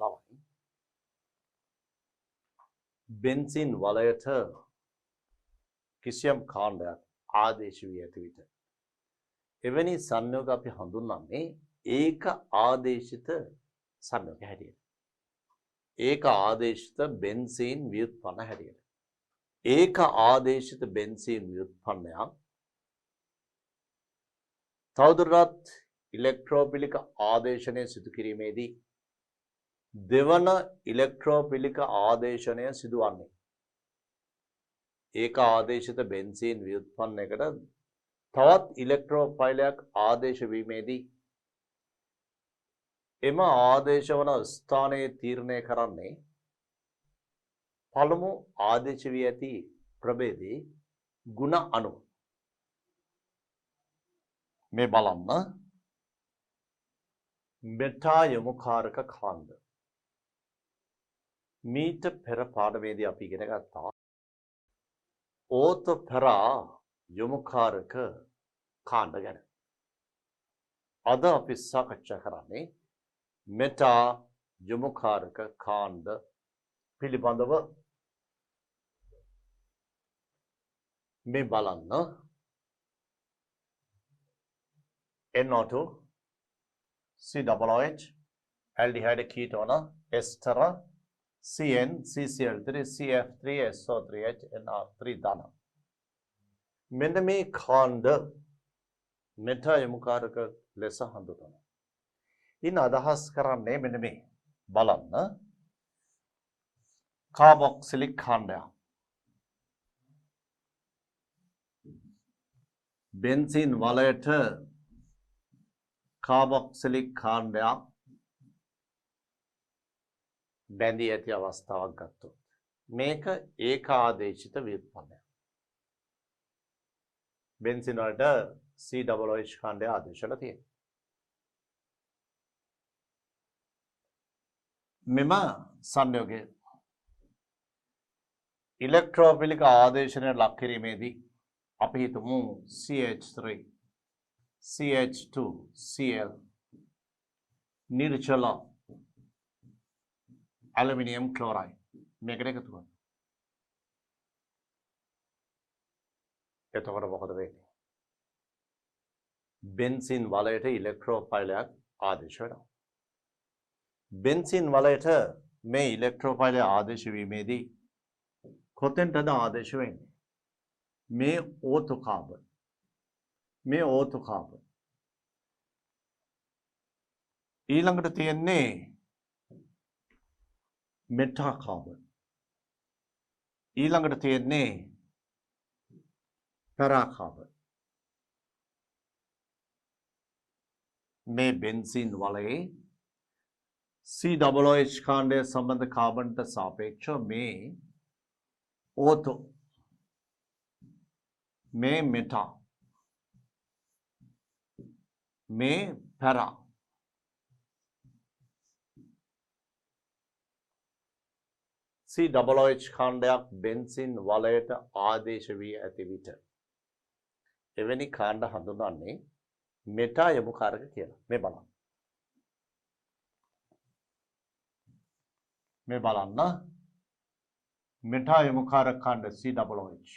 ළමයි බෙන්සින් වලයට කිසියම් කාණ්ඩයක් ආදේශ වී ඇති විට එවැනි සංයෝග අපි හඳුන්වන්නේ ඒක ආදේශිත සංයෝග හැටියට. ඒක ආදේශිත බෙන්සීන් ව්‍යුත්පන්න හැටියට. ඒක ආදේශිත බෙන්සීන් ව්‍යුත්පන්නයක් තවදුරටත් ඉලෙක්ට්‍රෝපිලික ආදේශනය සිදු කිරීමේදී දෙවන ඉලෙක්ට්‍රෝපිලික ආදේශනය සිදුවන්නේ ඒක ආදේශිත බෙන්සීන් ව්‍යුත්පන්නයකට තවත් ඉලෙක්ට්‍රෝෆයිලයක් ආදේශ වීමේදී එම ආදේශ වන ස්ථානයේ තීරණය කරන්නේ පළමු ආදේශ වී ඇති ප්‍රභේදයේ ගුණ අණු. මේ බලන්න මෙටා යොමුකාරක කාණ්ඩ. මීට පෙර පාඩමේදී අපි ඉගෙන ගත්තා ඕතොපෙරා යොමුකාරක කාණ්ඩ ගැන. අද අපි සාකච්ඡා කරන්නේ මෙටා යොමුකාරක කාණ්ඩ පිළිබඳව. මේ බලන්න NO2 COOH aldehyde ketone ester CN CCl3 CF3 SO3H NR3 ධන. මෙන්න මේ කාණ්ඩ මෙටා යොමුකාරක ලෙස හඳුන්වනවා. ඉන් අදහස් කරන්නේ මෙන්න මේ බලන්න කාබොක්සිලික් කාණ්ඩය බෙන්සීන් වලයට කාබොක්සිලික් කාණ්ඩයක් බැඳී ඇති අවස්ථාවක් ගත්තොත් මේක ඒකාදේශිත ව්‍යුත්පන්නයක්. බෙන්සීන් වලට COOH කාණ්ඩය ආදේශලා තියෙනවා. මෙම සංයෝගය ඉලෙක්ට්‍රෝෆිලික ආදේශනයට ලක් කිරීමේදී අපි හිතමු CH3 CH2 Cl නිර්ජල aluminium chloride මේකට එකතු කරනවා. එතකොට මොකද වෙන්නේ? බෙන්සින් වලයට ඉලෙක්ට්‍රෝෆයිලයක් ආදේශ වෙනවා. බෙන්සින් වලයට මේ ඉලෙක්ට්‍රෝෆයිලය ආදේශ වීමේදී කොතෙන්ටද ආදේශ වෙන්නේ? මේ O2 කාබන්. මේ O2 කාබන්. ඊළඟට තියෙන්නේ මෙටා කාබන්. ඊළඟට තියෙන්නේ පැරා කාබන්. මේ බෙන්සින් වලේ COOH කාණ්ඩය සම්බන්ධ කාබන්ට සාපේක්ෂව මේ O2 මේ මෙටා මේ පැරා COOH කාණ්ඩයක් බෙන්සින් වලයට ආදේශ වී ඇති විට එවැනි කාණ්ඩ හඳුන්වන්නේ මෙටා යොමුකාරක කියලා. මේ බලන්න. මේ බලන්න මෙටා යොමුකාරක කාණ්ඩ COOH.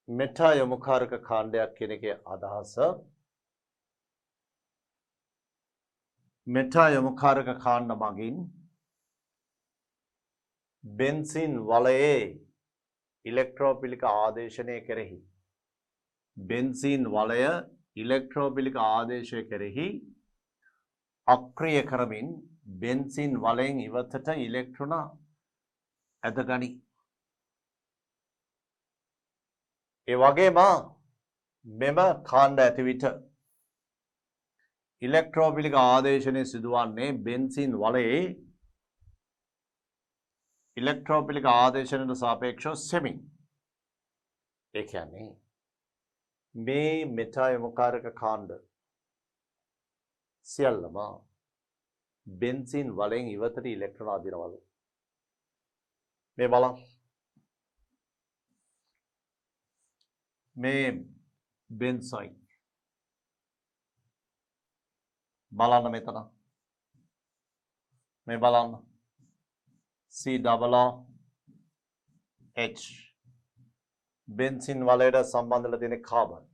මෙටා යොමුකාරක කාණ්ඩයක් කියන එකේ අදහස මෙටා යොමුකාරක කාණ්ඩ මගින් බෙන්සින් වලයේ ඉලෙක්ට්‍රෝපිලික ආදේශනය කෙරෙහි බෙන්සින් වලය ඉලෙක්ට්‍රෝපිලික ආදේශය කෙරෙහි අක්‍රිය කරමින් බෙන්සින් වලයෙන් ඉවතට ඉලෙක්ට්‍රෝන ඇදගනි. ඒ වගේම මෙම කාණ්ඩ ඇති විට ඉලෙක්ට්‍රෝපිලික ආදේශනය සිදුවන්නේ බෙන්සින් වලයේ ඉලෙක්ට්‍රෝපිලික ආදේශනයට සාපේක්ෂව සෙමින්. ඒ කියන්නේ මේ මෙටා යොමුකාරක කාණ්ඩ සියල්ලම බෙන්සින් වලෙන් ඉවතට ඉලෙක්ට්‍රෝන අදිනවලු. මේ බලන්න. මේ බෙන්සයින් බලන්න මෙතන මේ බලන්න COOH බෙන්සින් වලයට සම්බන්ධලා තියෙන කාබන්.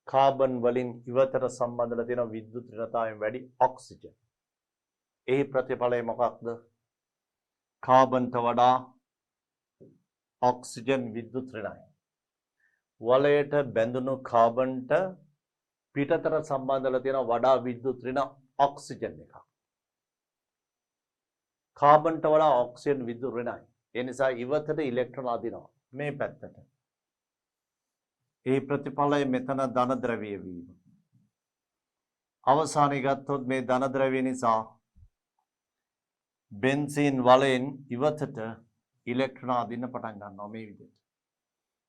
කාබන් වලින් ඉවතට සම්බන්ධලා තියෙන විද්‍යුත් ඍණතාවයෙන් වැඩි ඔක්සිජන්. එහි ප්‍රතිඵලය මොකක්ද? කාබන්ට වඩා ඔක්සිජන් විද්‍යුත් ඍණයි. වලයට බැඳුණු කාබන්ට පිටතට සම්බන්ධලා තියෙන වඩා විද්‍යුත් ඍණ ඔක්සිජන් එකක්. කාබන්ට වඩා ඔක්සිජන් විද්‍යුත් ඍණයි. ඒ නිසා ඉවතට ඉලෙක්ට්‍රෝන අදිනවා මේ පැත්තට. ඒ ප්‍රතිඵලය මෙතන ධන ද්‍රව්‍ය වීම. අවසානයේ ගත්තොත් මේ ධන ද්‍රව්‍ය නිසා බෙන්සීන් වලයෙන් ඉවතට ඉලෙක්ට්‍රෝන අදින්න පටන් ගන්නවා මේ විදිහට.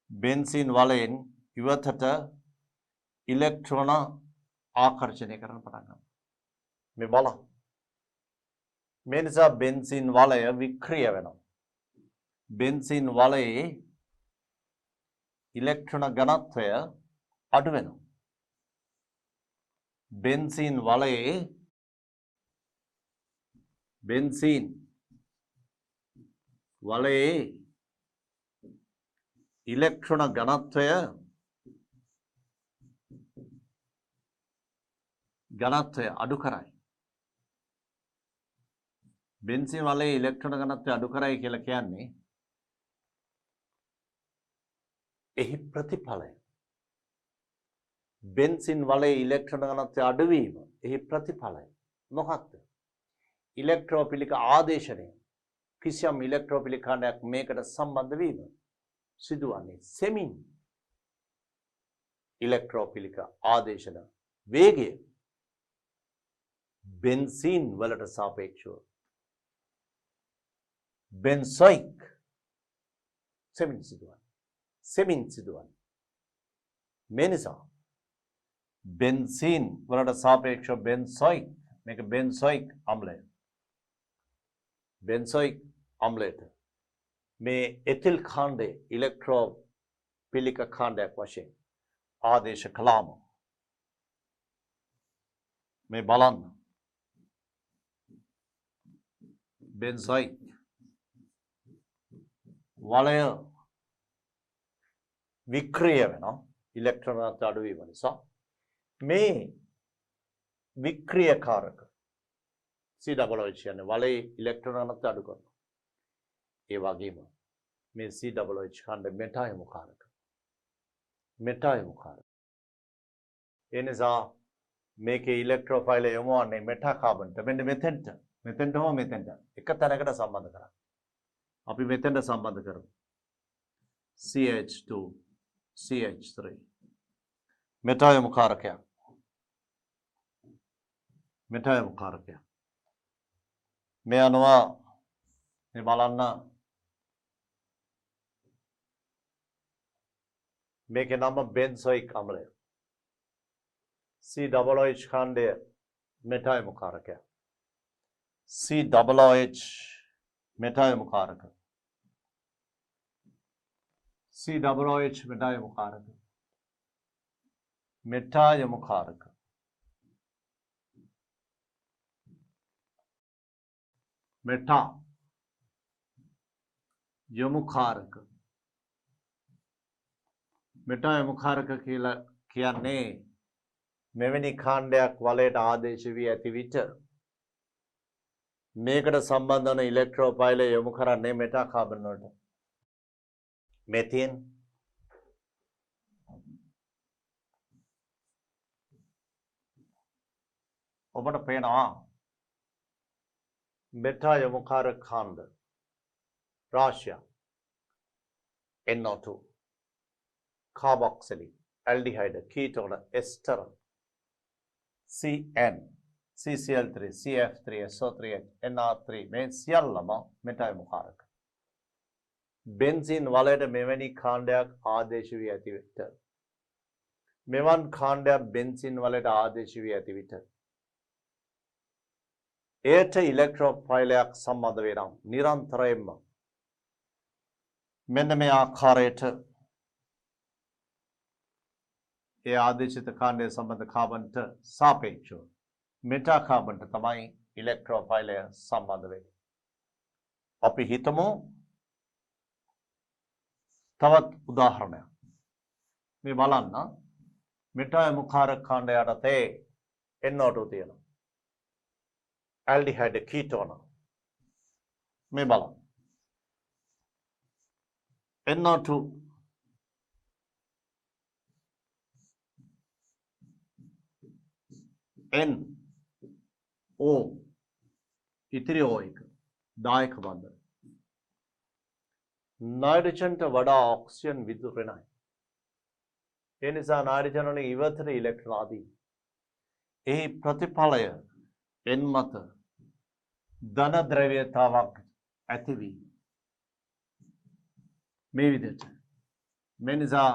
බෙන්සීන් වලයෙන් ඉවතට ඉලෙක්ට්‍රෝන ආකර්ෂණය කරන්න පටන් ගන්නවා. මේ බලන්න. මේ නිසා බෙන්සීන් වලය වික්‍රිය වෙනවා. බෙන්සීන් වලයේ ඉලෙක්ට්‍රෝන ඝනත්වය අඩු වෙනවා. බෙන්සීන් වලයේ ඉලෙක්ට්‍රෝන ඝනත්වය අඩු කරයි. බෙන්සීන් වලයේ ඉලෙක්ට්‍රෝන ඝනත්වය අඩු කරයි කියලා කියන්නේ එහි ප්‍රතිඵලය. බෙන්සින් වලේ ඉලෙක්ට්‍රෝන ඝනත්වය අඩුවීම එහි ප්‍රතිඵලය මොකක්ද? ඉලෙක්ට්‍රෝපිලික ආදේශනය. කිසියම් ඉලෙක්ට්‍රෝපිලික කණ්ඩයක් මේකට සම්බන්ධ වීම සිදුවන්නේ සෙමින්. ඉලෙක්ට්‍රෝපිලික ආදේශන වේගය බෙන්සින් වලට සාපේක්ෂව බෙන්සොයික් සෙමින් සිදුවන්නේ. මේ නිසා බෙන්සින් වලට සාපේක්ෂව බෙන්සොයික් මේක බෙන්සොයික් අම්ලය. බෙන්සොයික් අම්ලයට මේ එතිල් කාණ්ඩයේ ඉලෙක්ට්‍රෝපිලික කාණ්ඩයක් වශයෙන් ආදේශ කළාම මේ බලන්න බෙන්සොයික් වලය වික්‍රිය වෙනවා ඉලෙක්ට්‍රෝන අඩුවීම නිසා. මේ වික්‍රියකාරක COOH කියන්නේ වලේ ඉලෙක්ට්‍රෝන ඝනත්වය අඩු කරනවා. ඒ වගේම මේ COOH ඛණ්ඩ මෙටායමුකාරක. ඒ නිසා මේකේ ඉලෙක්ට්‍රෝෆයිල් යොමුවන්නේ මෙටා කාබන්ට. මෙන්න මෙතෙන්ට හෝ මෙතෙන්ට එක තැනකට සම්බන්ධ කරා. අපි මෙතෙන්ට සම්බන්ධ කරමු. CH2 CH3 මෙටායමුකාරකයක්. මේ අනුව මේ බලන්න මේකේ නම බෙන්සොයික් අම්ලය. COOH ඛණ්ඩය මෙටායමුකාරකයක්. COOH මෙටායමුකාරක. COOH මෙටායමුකාරක. මෙටායමුකාරක කියලා කියන්නේ මෙවැනි කාණ්ඩයක් වලයට ආදේශ වී ඇති විට මේකට සම්බන්ධ වන ඉලෙක්ට්‍රෝෆයිල් යොමු කරන්නේ මෙටා කාබන් වලට. මෙතින් ඔබට පේනවා Meta යොමුකාරක කාණ්ඩ රාශිය NO2 කාබොක්සිලික් aldehyde කීටෝන එස්ටරන් CN CCl3 CF3 SO3H NR3 මේ සියල්ලම මෙටා යොමුකාරක. බෙන්සින් වලයට මෙවැනි කාණ්ඩයක් ආදේශ වී ඇති විට මෙවන් කාණ්ඩයක් බෙන්සින් වලට ආදේශ වී ඇති විට එයට ඉලෙක්ට්‍රෝෆයිලයක් සම්බන්ධ වෙනවා නිරන්තරයෙන්ම. මෙන්න මේ ආකාරයට ඒ ආදේශිත කාණ්ඩය සම්බන්ධ කාබන්ට සාපේක්ෂව මෙටා කාබන්ට තමයි ඉලෙක්ට්‍රෝෆයිලය සම්බන්ධ වෙන්නේ. අපි හිතමු තවත් උදාහරණයක්. මේ බලන්න මෙටායමු කාරක කාණ්ඩ යටතේ NO2 තියෙනවා. ඇල්ඩිහයිඩ් කීටෝන. මේ බලන්න. NO2 N O ඉතිරි O එක දායක බන්ධන. नाइट्रोजन वड़ा ऑक्सीजन विद्युत ඒ නිසා नाइट्रोजन වලින් ඉවතර ඉලෙක්ට්‍රෝන ආදී එහි ප්‍රතිඵලය N මත ධන ද්‍රව්‍යතාවක් ඇතිවි මේ විදිහට මේ නිසා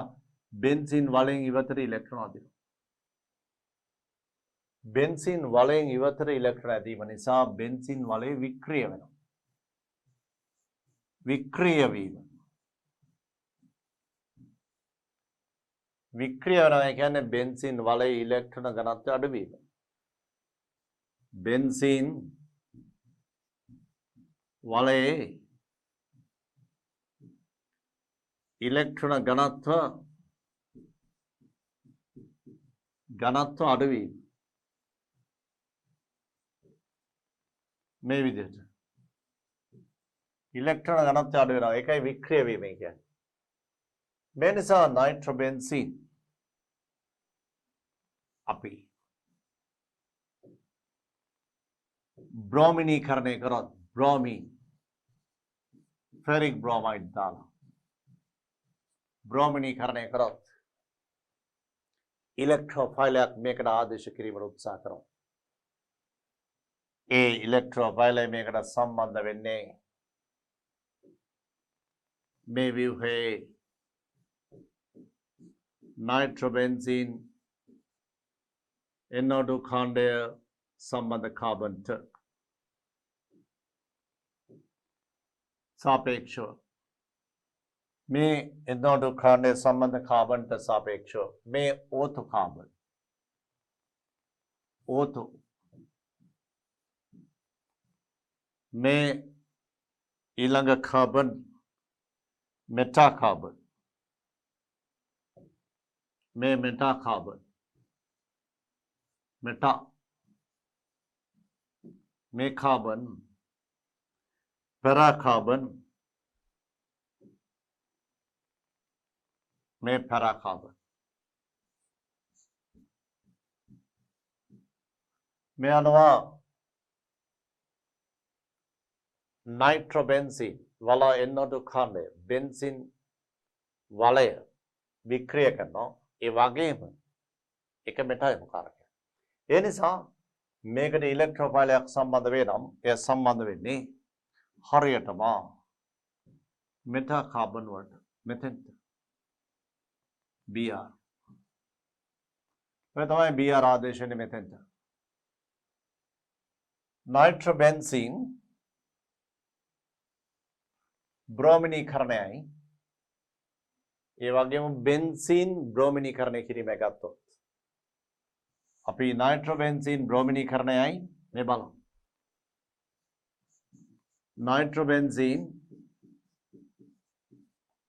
බෙන්සීන් වලින් ඉවතර ඉලෙක්ට්‍රෝන ආදී බෙන්සීන් වලින් ඉවතර ඉලෙක්ට්‍රෝන ඇදීම නිසා බෙන්සීන් වලේ වික්‍රිය වෙනවා වික්‍රිය වීම වික්‍රිය වෙනවා කියන්නේ බෙන්සීන් වලේ ඉලෙක්ට්‍රෝන ඝනත්වය අඩු වීම බෙන්සීන් වලේ ඉලෙක්ට්‍රෝන ඝනත්ව අඩු වීම මේ විදිහට ඉලෙක්ට්‍රෝන ඝනත්වය අඩු වෙනවා ඒකයි වික්‍රිය වීම කියන්නේ මේ නිසා නයිට්‍රෝබෙන්සීන් අපි බ්‍රෝමිනීකරණය කරොත් බ්‍රෝමීන් ෆෙරික් බ්‍රෝමයිඩ් දාලා බ්‍රෝමිනීකරණය කරොත් ඉලෙක්ට්‍රෝෆයිලයක් මේකට ආදේශ කිරීමට උත්සාහ කරනවා ඒ ඉලෙක්ට්‍රෝෆයිලය මේකට සම්බන්ධ වෙන්නේ මේ ව්‍යුහයේ नाइट्रोबेंजीन NO2 කාණ්ඩය සම්බන්ධ කාබන්ට සාපේක්ෂව මේ NO2 කාණ්ඩය සම්බන්ධ කාබන්ට සාපේක්ෂව මේ O2 කාබන් O2 මේ ඊළඟ කාබන් मेटा कार्बन में मेटा कार्बन मेटा में कार्बन पैरा कार्बन में पैरा कार्बन में अनवा नाइट्रोबेंजीन वाला NO2 කාණ්ඩය බෙන්සින් වලය වික්‍රිය කරනවා ඒ වගේම එක මෙටායමු කාරකයක්. ඒ නිසා මේකට ඉලෙක්ට්‍රෝෆයිලයක් සම්බන්ධ වෙනම් එය සම්බන්ධ වෙන්නේ හරියටම මෙටා කාබන් වලට මෙතෙන්ට Br. ඔය තමයි Br ආදේශනේ මෙතෙන්ට. නයිට්‍රෝබෙන්සීන් ब्रोमिनीकरणයයි ඒ වගේම බෙන්සීන් බ්‍රෝමිනීකරණය කිරීම ගත්තොත් අපි නයිට්‍රෝබෙන්සීන් බ්‍රෝමිනීකරණයයි මේ බලමු නයිට්‍රෝබෙන්සීන්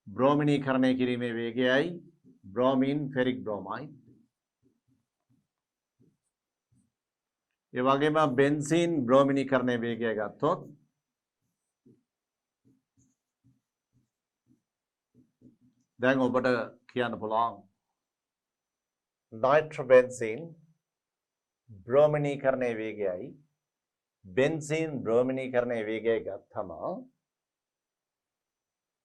බ්‍රෝමිනීකරණය කිරීමේ වේගයයි බ්‍රෝමීන් ෆෙරික් බ්‍රෝමයිඩ් ඒ වගේම බෙන්සීන් බ්‍රෝමිනීකරණයේ වේගය ගත්තොත් දැන් ඔබට කියන්න පුළුවන් නයිට්‍රෝබෙන්සීන් බ්‍රෝමිනීකරණයේ වේගයයි බෙන්සීන් බ්‍රෝමිනීකරණයේ වේගයයි ගත්තම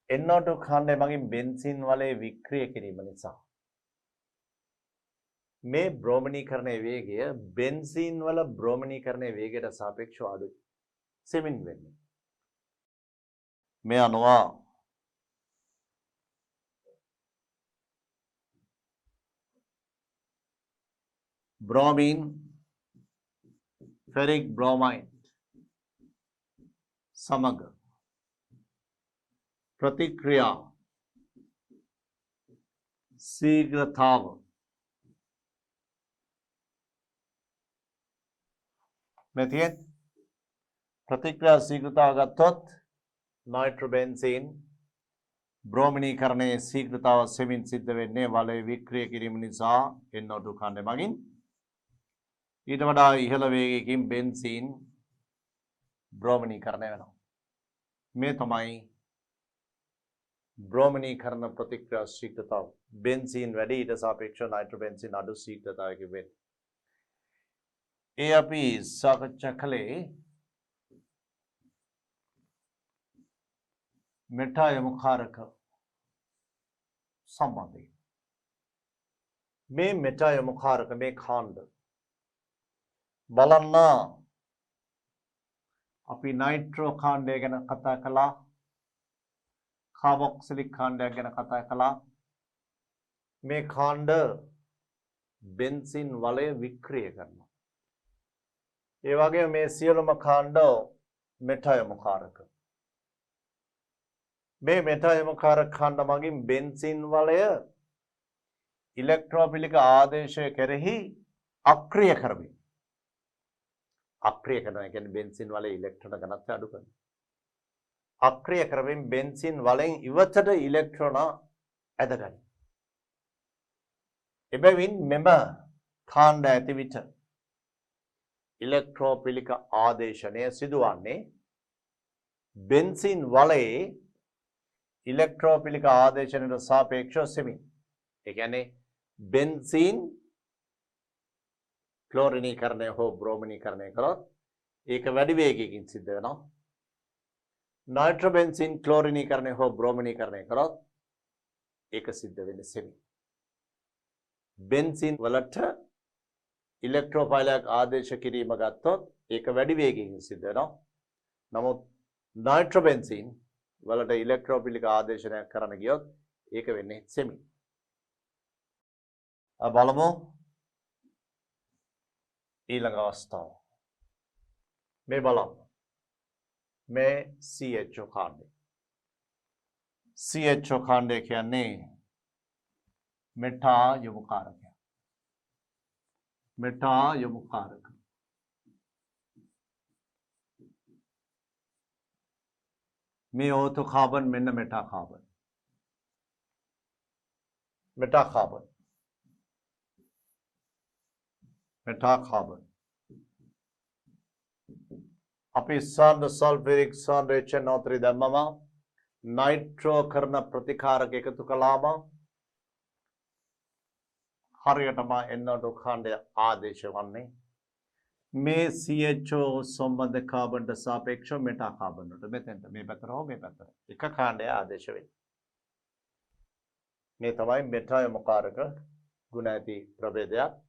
NO2 කාණ්ඩය මගින් බෙන්සීන් වලේ වික්‍රිය කිරීම නිසා මේ බ්‍රෝමිනීකරණයේ වේගය බෙන්සීන් වල බ්‍රෝමිනීකරණයේ වේගයට සාපේක්ෂව අඩුයි සෙමින් වෙන්නේ මේ අනුව ब्रोमीन फेरिक ब्रोमाइड समग्र प्रतिक्रिया शीघ्रताव में थिए ප්‍රතික්‍රියා ශීඝ්‍රතාව ගත්තොත් නයිට්‍රෝබෙන්සීන් බ්‍රෝමිනීකරණයේ ශීඝ්‍රතාව සෙමින් සිද්ධ වෙන්නේ වලය වික්‍රිය කිරීම නිසා NO2 කණ්ඩය මගින්. ඊට වඩා ඉහළ වේගයකින් බෙන්සීන් බ්‍රෝමිනීකරණය වෙනවා. මේ තමයි බ්‍රෝමිනීකරණ ප්‍රතික්‍රියා ශීඝ්‍රතාව. බෙන්සීන් වැඩි ඊට සාපේක්ෂව නයිට්‍රෝබෙන්සීන් අඩු ශීඝ්‍රතාවයකින් වෙන්නේ. ඒ අපි සාකච්ඡා කළේ මෙටා යොමුකාරක සම්බන්ධය. මේ මෙටා යොමුකාරක මේ කාණ්ඩ බලන්න අපි නයිට්‍රෝ කාණ්ඩය ගැන කතා කළා, කාබොක්සිලික් කාණ්ඩයක් ගැන කතා කළා. මේ කාණ්ඩ බෙන්සින් වලය වික්‍රිය කරනවා. ඒ වගේ මේ සියලුම කාණ්ඩ මෙටා යොමුකාරක. මේ මෙටා යොමුකාරක කාණ්ඩ මගින් බෙන්සින් වලය ඉලෙක්ට්‍රෝපිලික ආදේශය කෙරෙහි අක්‍රිය කරමි. අක්‍රිය කරනවා කියන්නේ බෙන්සින් වලේ ඉලෙක්ට්‍රෝන ඝනත්වය අඩු කරනවා. අක්‍රිය කරමින් බෙන්සින් වලෙන් ඉවතට ඉලෙක්ට්‍රෝන ඇදගනී. එබැවින් මෙම කාණ්ඩ ඇති විට ඉලෙක්ට්‍රෝපිලික ආදේශනය සිදුවන්නේ බෙන්සින් වලේ ඉලෙක්ට්‍රෝපිලික ආදේශනයට සාපේක්ෂව සෙමින්. ඒ කියන්නේ බෙන්සින් ක්ලෝරිනීකරණය හෝ බ්‍රෝමිනීකරණය කරොත් ඒක වැඩි වේගයකින් සිද්ධ වෙනවා. නයිට්‍රෝබෙන්සින් ක්ලෝරිනීකරණය හෝ බ්‍රෝමිනීකරණය කරොත් ඒක සිද්ධ වෙන්නේ සෙමින්. බෙන්සින් වලට ඉලෙක්ට්‍රෝපයිලයක් ආදේශ කිරීම ගත්තොත් ඒක වැඩි වේගයකින් සිද්ධ වෙනවා. නමුත් නයිට්‍රෝබෙන්සින් වලට ඉලෙක්ට්‍රෝපිලික ආදේශනයක් කරන්න ගියොත් ඒක වෙන්නේ සෙමින්. බලමු ඊළඟ අවස්ථාව. මේ බලන්න. මේ CHO කාණ්ඩය. CHO කාණ්ඩය කියන්නේ මෙටා යොමුකාරකය. මෙටා යොමුකාරක. මේ ඕතෝ කාබන් මෙන්න Meta carbon. Meta carbon. Meta carbon. අපි සාන්ද්‍ර සල්ෆරික් සාන්ද්‍ර HNO3 දැම්මම නයිට්‍රෝ කරන ප්‍රතිකාරක එකතු කළාම හරියටම NO2 කාණ්ඩය ආදේශ වන්නේ මේ CHO සම්බන්ධ කාබන්ට සාපේක්ෂව මෙටා කාබන් වලට. මෙතෙන්ට මේ පැත්තට හෝ මේ පැත්තට එක කාණ්ඩය ආදේශ වෙන්නේ. මේ තමයි මෙටා යොමුකාරක ගුණ ඇති ප්‍රභේදයක්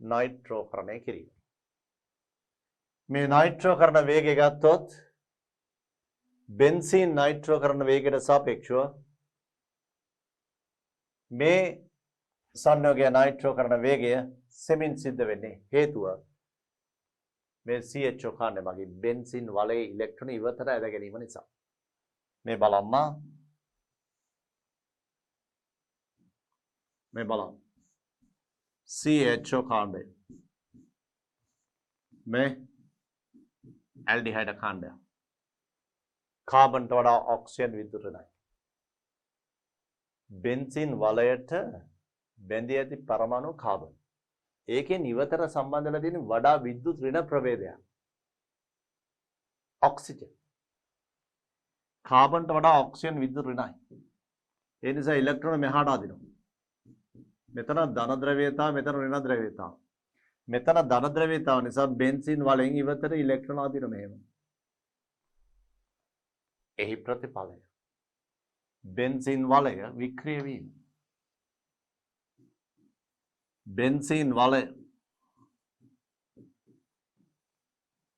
නයිට්‍රෝකරණය කිරීම. මේ නයිට්‍රෝකරණ වේගය ගත්තොත් බෙන්සීන් නයිට්‍රෝකරණ වේගයට සාපේක්ෂව මේ සංයෝගය නයිට්‍රෝකරණ වේගය සෙමින් සිද්ධ වෙන්නේ හේතුව මේ CHO කාණ්ඩය මගින් බෙන්සින් වලේ ඉලෙක්ට්‍රෝන ඉවතට ඇද ගැනීම නිසා. මේ බලන්න. මේ බලන්න. CHO කාණ්ඩය. මේ ඇල්ඩිහයිඩ් කාණ්ඩය. කාබන්ට වඩා ඔක්සිජන් විද්‍යුත ඍණයි. බෙන්සින් වලයට බැඳී ඇති පරමාණු කාබන්. ඒකෙන් ඉවතට සම්බන්ධ වෙලා තියෙන වඩා විද්‍යුත් ඍණ ප්‍රභේදයක්. ඔක්සිජන්. කාබන්ට වඩා ඔක්සිජන් විද්‍යුත් ඍණයි. ඒ නිසා ඉලෙක්ට්‍රෝන මෙහාට අදිනවා. මෙතන ධන ද්‍රව්‍යතාව, මෙතන ඍණ ද්‍රව්‍යතාව. මෙතන ධන ද්‍රව්‍යතාව නිසා බෙන්සින් වලෙන් ඉවතට ඉලෙක්ට්‍රෝන අදින මෙහෙම. එහි ප්‍රතිඵලය බෙන්සින් වලය වික්‍රිය වීම. බෙන්සින්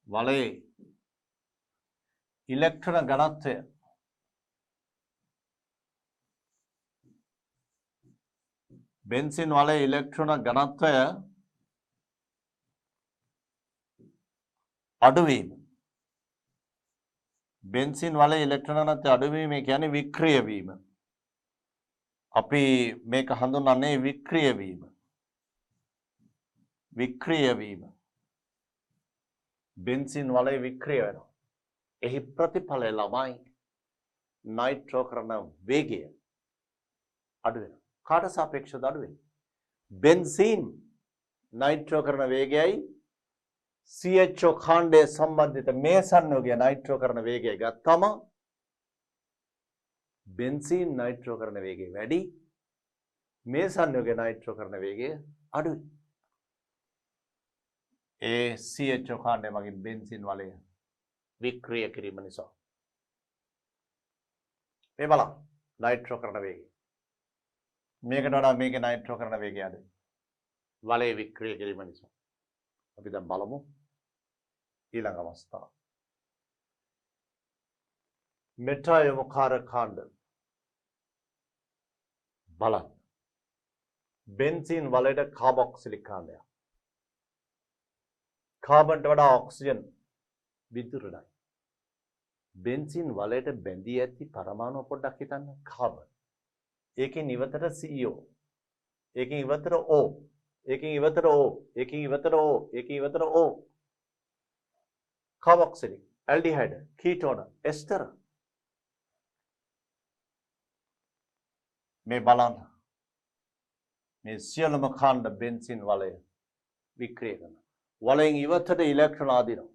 වලේ ඉලෙක්ට්‍රෝන ඝනත්වය බෙන්සින් වලේ ඉලෙක්ට්‍රෝන ඝනත්වය අඩුවීම. බෙන්සින් වලේ ඉලෙක්ට්‍රෝන ඝනත්වය අඩුවීම කියන්නේ වික්‍රිය වීම. අපි මේක හඳුන්වන්නේ වික්‍රිය වීම. වික්‍රිය වීම. බෙන්සින් වලේ වික්‍රිය වෙනවා. එහි ප්‍රතිඵලය ළමයි නයිට්‍රෝකරණ වේගය අඩු වෙනවා. කාට සාපේක්ෂව අඩු වෙන්නේ? බෙන්සීන් නයිට්‍රෝකරණ වේගයයි CHO කාණ්ඩයේ සම්බන්ධිත මේ සංයෝගය නයිට්‍රෝකරණ වේගය ගත්තම බෙන්සීන් නයිට්‍රෝකරණ වේගය වැඩි, මේ සංයෝගය නයිට්‍රෝකරණ වේගය අඩුයි. ඒ CHO කාණ්ඩය මගින් බෙන්සීන් වලය වික්‍රිය කිරීම නිසා. මේ බලන්න නයිට්‍රෝකරණ වේගය. මේකට වඩා මේකේ නයිට්‍රෝකරණ වේගය අඩුයි. වලය වික්‍රිය කිරීම නිසා. අපි දැන් බලමු ඊළඟ අවස්ථාව. මෙටායොමුකාරක කාණ්ඩ බලන්න. බෙන්සීන් වලයට කාබොක්සිලික් කාණ්ඩයක්. කාබන්ට වඩා ඔක්සිජන් විදුරණයි. බෙන්සීන් වලයට බැඳී ඇති පරමාණු පොඩ්ඩක් හිතන්න. කාබන්. ඒකෙන් ඉවතට CO. ඒකෙන් ඉවතට O. ඒකෙන් ඉවතට O. ඒකෙන් ඉවතට O. ඒකෙන් ඉවතට O. කාබොක්සිලික්, ඇල්ඩිහයිඩ්, කීටෝන, එස්ටර. මේ බලන්න. මේ සියලුම කාණ්ඩ බෙන්සීන් වලය වික්‍රිය කරනවා. වලයෙන් ඉවතට ඉලෙක්ට්‍රෝන ආදිනවා.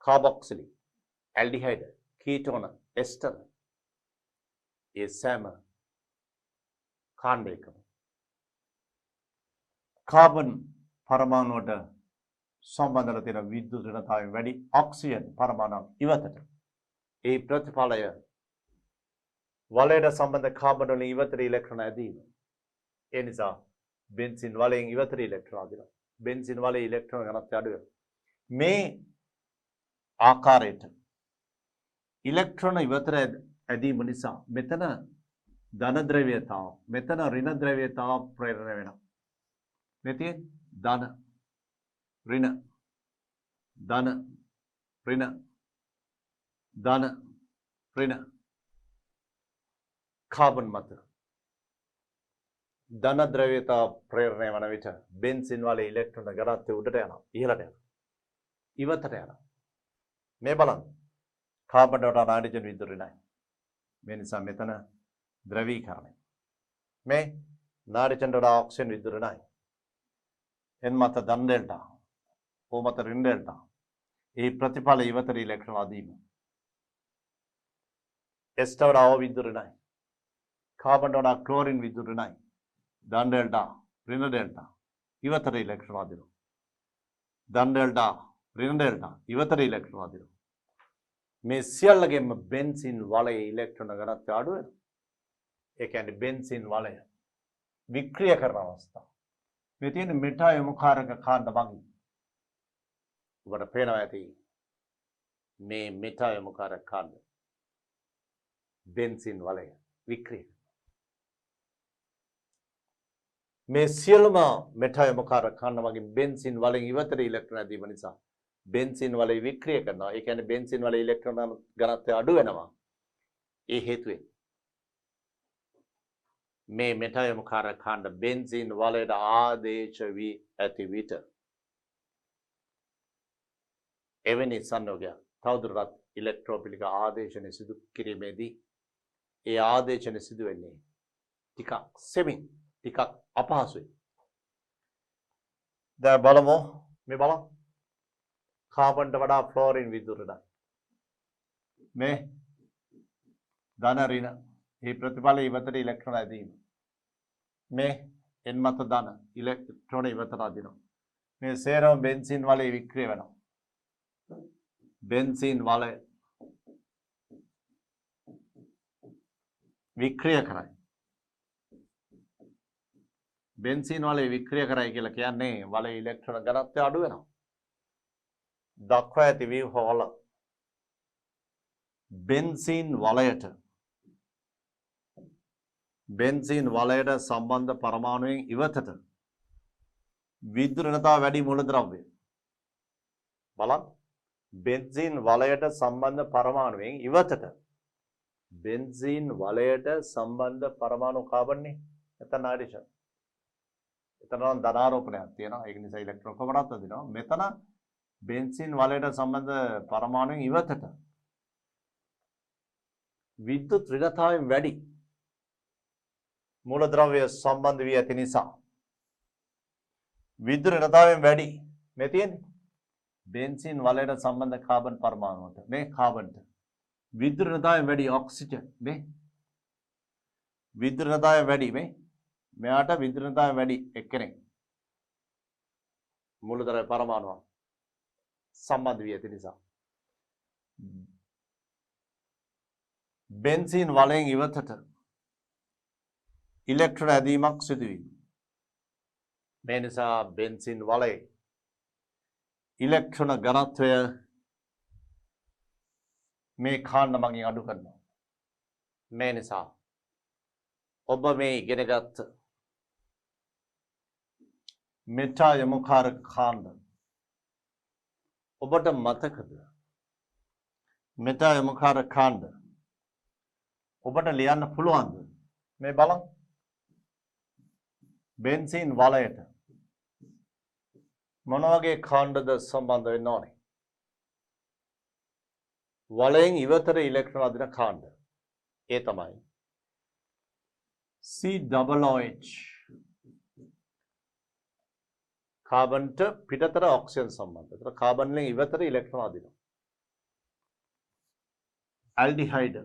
කාබොක්සිලික්, ඇල්ඩිහයිඩ්, කීටෝන, එස්ටර. ඒ සෑම කාණ්ඩයකම කාබන් පරමාණුවට සම්බන්ධව තියෙන විද්‍යුත් ඍණතාවය වැඩි ඔක්සිජන් පරමාණු ඉවතට. ඒ ප්‍රතිඵලය වලයට සම්බන්ධ කාබන් වලින් ඉවතට ඉලෙක්ට්‍රෝන ඇදීම. ඒ නිසා බෙන්සීන් වලයෙන් ඉවතට ඉලෙක්ට්‍රෝන ආදිනවා. බෙන්සීන් වලේ ඉලෙක්ට්‍රෝන ඝනත්වය අඩු වෙනවා. මේ ආකාරයට ඉලෙක්ට්‍රෝන ඉවතට ඇදීම නිසා මෙතන ධන ද්‍රව්‍යතාව, මෙතන ඍණ ද්‍රව්‍යතාව ප්‍රේරණය වෙනවා. මෙතේ ධන ඍණ ධන ඍණ ධන ඍණ කාබන් මත ධන ද්‍රව්‍යතාව ප්‍රේරණය වන විට බෙන්සින් වලේ ඉලෙක්ට්‍රෝන ඝනත්වය උඩට යනවා, ඉහළට යනවා, ඉවතට යනවා. මේ බලන්න. කාබන් වලට හයිඩ්‍රජන් විදුරණයි. මේ නිසා මෙතන ද්‍රවීකරණය. මේ නාඩිචන් වල ඔක්සිජන් විදුරණයි. එන් මත ධන ඩෙල්ටා, O මත ඍණ ඩෙල්ටා. ඒ ප්‍රතිඵල ඉවතට ඉලෙක්ට්‍රෝන ආදීම. S වල O විදුරණයි. කාබන් වල ක්ලෝරින් විදුරණයි. ධන ඩෙල්ටා, ඍණ ඩෙල්ටා. ඉවතට ඉලෙක්ට්‍රෝන ආදිනවා. ධන ඩෙල්ටා, ඍණ ඩෙල්ටා. ඉවතට ඉලෙක්ට්‍රෝන ආදිනවා. මේ සියල්ලගෙම බෙන්සින් වලයේ ඉලෙක්ට්‍රෝන ඝනත්වය අඩු වෙනවා. ඒ කියන්නේ බෙන්සින් වලය වික්‍රිය කරන අවස්ථාව. මේ තියෙන මෙටායොමුකාරක කාණ්ඩ මගින් ඔබට පේනවා ඇති මේ මෙටායොමුකාරක කාණ්ඩ බෙන්සින් වලය වික්‍රිය. මේ සියලුම මෙටායොමුකාරක කාණ්ඩ මගින් බෙන්සින් වලෙන් ඉවතට ඉලෙක්ට්‍රෝන ඇදීම නිසා බෙන්සින් වලේ වික්‍රිය කරනවා. ඒ කියන්නේ බෙන්සින් වලේ ඉලෙක්ට්‍රෝන ඝනත්වය අඩු වෙනවා. ඒ හේතුවෙන් මේ මෙටායොමුකාරක කාණ්ඩ බෙන්සින් වලයට ආදේශ වී ඇති විට එවැනි සංයෝගයක් තවදුරටත් ඉලෙක්ට්‍රෝපිලික ආදේශන සිදු කිරීමේදී ඒ ආදේශන සිදු වෙන්නේ ටිකක් සෙමින් ටිකක් අපහසුයි. දැන් බලමු මේ බලන්න. කාබන්ට වඩා ෆ්ලෝරින් විදුරණයි. මේ ධන ඍණ මේ ප්‍රතිඵලය ඉවතට ඉලෙක්ට්‍රෝන ඇදීම. මේ එන් මත ධන ඉලෙක්ට්‍රෝන ඉවතට අදිනවා. මේ සේරම බෙන්සින් වලේ වික්‍රිය වෙනවා. බෙන්සින් වලය වික්‍රිය කරයි. බෙන්සින් වලේ වික්‍රිය කරයි කියලා කියන්නේ වලේ ඉලෙක්ට්‍රෝන ඝනත්වය අඩු වෙනවා. දක්වා ඇති ව්‍යුහවල බෙන්සින් වලයට සම්බන්ධ පරමාණුවෙන් ඉවතට විද්‍යුත්ණතාව වැඩි මූලද්‍රව්‍ය. බලන්න. බෙන්සින් වලයට සම්බන්ධ පරමාණුවෙන් ඉවතට බෙන්සින් වලයට සම්බන්ධ පරමාණු කාබන්නේ නැත්නම් හයිඩ්‍රජන්. එතන ධනාරෝපණයක් තියෙනවා. ඒක නිසා ඉලෙක්ට්‍රෝන කොමනක් දෙනවා. මෙතන බෙන්සින් වලයට සම්බන්ධ පරමාණුන් ඉවතට විද්‍යුත් ඍණතාවයෙන් වැඩි මූලද්‍රව්‍ය සම්බන්ධ වී ඇති නිසා විද්‍යුත් ඍණතාවයෙන් වැඩි මේ තියෙන්නේ බෙන්සින් වලයට සම්බන්ධ කාබන් පරමාණුවට මේ කාබන්ට විද්‍යුත් ඍණතාවයෙන් වැඩි ඔක්සිජන් මේ විද්‍යුත් ඍණතාවයෙන් වැඩි මේ මෙයාට විද්‍යුත් ඍණතාවයෙන් වැඩි එක්කෙනෙක් මූලද්‍රව්‍ය පරමාණුව සම්බන්ධ වී ඇති නිසා බෙන්සින් වලයෙන් ඉවතට ඉලෙක්ට්‍රෝන ඇදීමක් සිදුවීම මේ නිසා බෙන්සින් වලයේ ඉලෙක්ට්‍රෝන ඝනත්වය මේ කාණ්ඩ මගින් අඩු කරනවා මේ නිසා ඔබ මේ ඉගෙනගත් මෙටා යමුකාරක කාණ්ඩ ඔබට මතකද මෙටා යමුකාරක කාණ්ඩ ඔබට ලියන්න පුළුවන්ද මේ බලන්න බෙන්සින් වලයට මොන වගේ කාණ්ඩද සම්බන්ධ වෙන්න ඕනේ වලයෙන් ඉවතට ඉලෙක්ට්‍රෝන අදින කාණ්ඩ ඒ තමයි COOH කාබන්ට පිටතට ඔක්සිජන් සම්බන්ධ. ඒතර කාබන් වලින් ඉවතට ඉලෙක්ට්‍රෝන අදිනවා. ඇල්ඩිහයිඩ්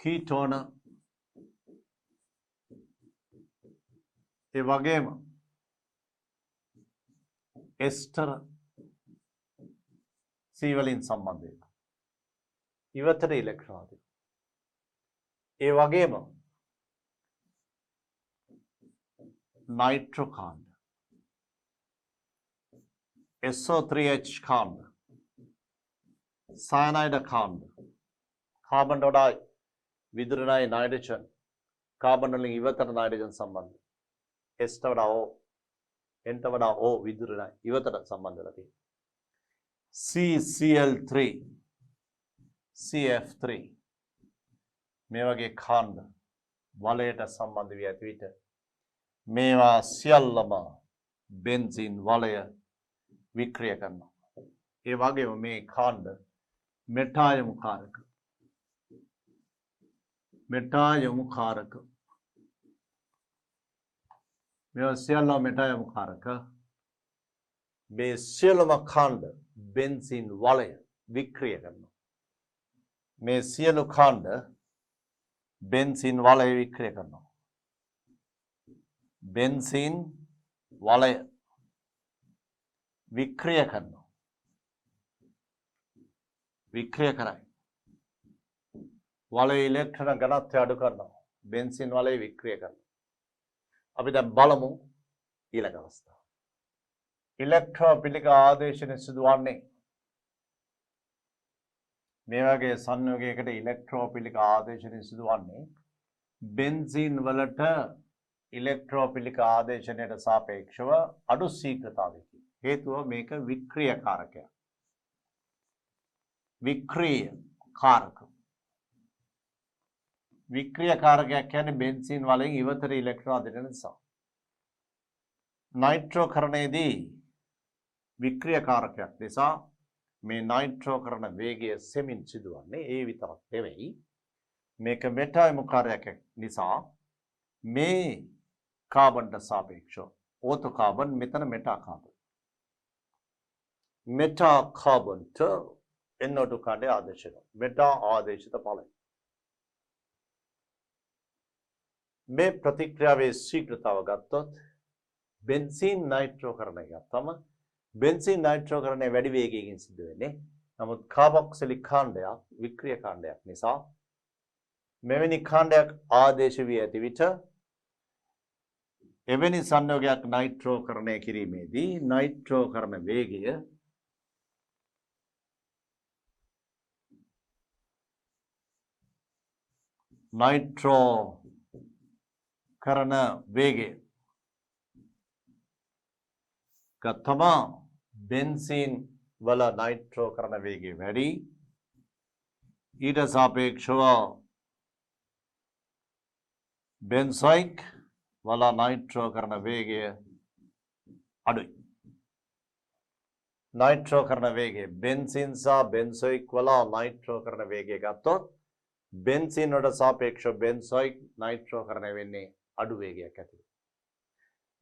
කීටෝන ඒ වගේම එස්ටර් C වලින් සම්බන්ධ වෙනවා. ඉවතට ඉලෙක්ට්‍රෝන අදිනවා. ඒ වගේම नाइट्रो कांड SO3H कांड सायनाइड कांड कार्बन डाई विद्युतनाय नाइट्रोजन कार्बन वलिන් ඉවතට नाइट्रोजन संबंध S ට වඩා O N ට වඩා O විද්युतනාය ඉවතට සම්බන්ධ වෙලා තියෙනවා CCl3 CF3 මේ වගේ කාණ්ඩ වලයට සම්බන්ධ වී ඇති විට මේවා සියල්ලම බෙන්සින් වලය වික්‍රිය කරනවා. ඒ වගේම මේ කාණ්ඩ මෙටායමුකාරක මේවා සියල්ලම මෙටායමුකාරක මේ සියලුම කාණ්ඩ බෙන්සින් වලය වික්‍රිය කරනවා. මේ සියලු කාණ්ඩ බෙන්සින් වලය වික්‍රිය කරනවා. बेंजीन वलय विक्रिय करना विक्रिय कराए वलय इलेक्ट्रॉन घनत्व अडु करना बेंजीन वलय विक्रिय करना अभी द බලමු ඊළඟ අවස්ථාව ඉලෙක්ට්‍රෝපිලික ආදේශන සිදුවන්නේ මේ වගේ සංයෝගයකට ඉලෙක්ට්‍රෝපිලික ආදේශන සිදුවන්නේ බෙන්සීන් වලට ඉලෙක්ට්‍රෝපිලික ආදේශනයට සාපේක්ෂව අඩු ශීඝ්‍රතාවයකින් හේතුව මේක වික්‍රියකාරකයක් වික්‍රියකාරකයක් කියන්නේ බෙන්සීන් වලින් ඉවතට ඉලෙක්ට්‍රෝන අදින නිසා නයිට්‍රෝකරණයේදී වික්‍රියකාරකයක් නිසා මේ නයිට්‍රෝකරණ වේගය සෙමින් සිදුවන්නේ ඒ විතරක් නෙවෙයි මේක මෙටායමුකාරකයක් නිසා මේ කාබන්ට සාපේක්ෂව ඕතෝ කාබන් මෙතන මෙටා කාබන්ට NO2 කාණ්ඩය ආදේශ කරනවා මෙටා ආදේශිත ඵලය මේ ප්‍රතික්‍රියාවේ ශීඝ්‍රතාව ගත්තොත් බෙන්සීන් නයිට්‍රෝකරණය ගත්තම බෙන්සීන් නයිට්‍රෝකරණය වැඩි වේගයකින් සිදු වෙන්නේ නමුත් කාබොක්සිලික් කාණ්ඩයක් වික්‍රිය කාණ්ඩයක් නිසා මෙවැනි කාණ්ඩයක් ආදේශ වී ඇති විට එවැනි සංයෝගයක් නයිට්‍රෝකරණය කිරීමේදී නයිට්‍රෝකරණ වේගය නයිට්‍රෝකරණ වේගය ගත්තම බෙන්සීන් වල නයිට්‍රෝකරණ වේගය වැඩි ඊට සාපේක්ෂව बेंजोइक वाला नाइट्रोकरण वेग अडुई නයිට්‍රෝ කරන වේගය බෙන්සින් සහ බෙන්සොයික් වල නයිට්‍රෝ කරන වේගය ගත්තොත් බෙන්සින් වලට සාපේක්ෂව බෙන්සොයික් නයිට්‍රෝ කරන වෙන්නේ අඩු වේගයක් ඇති.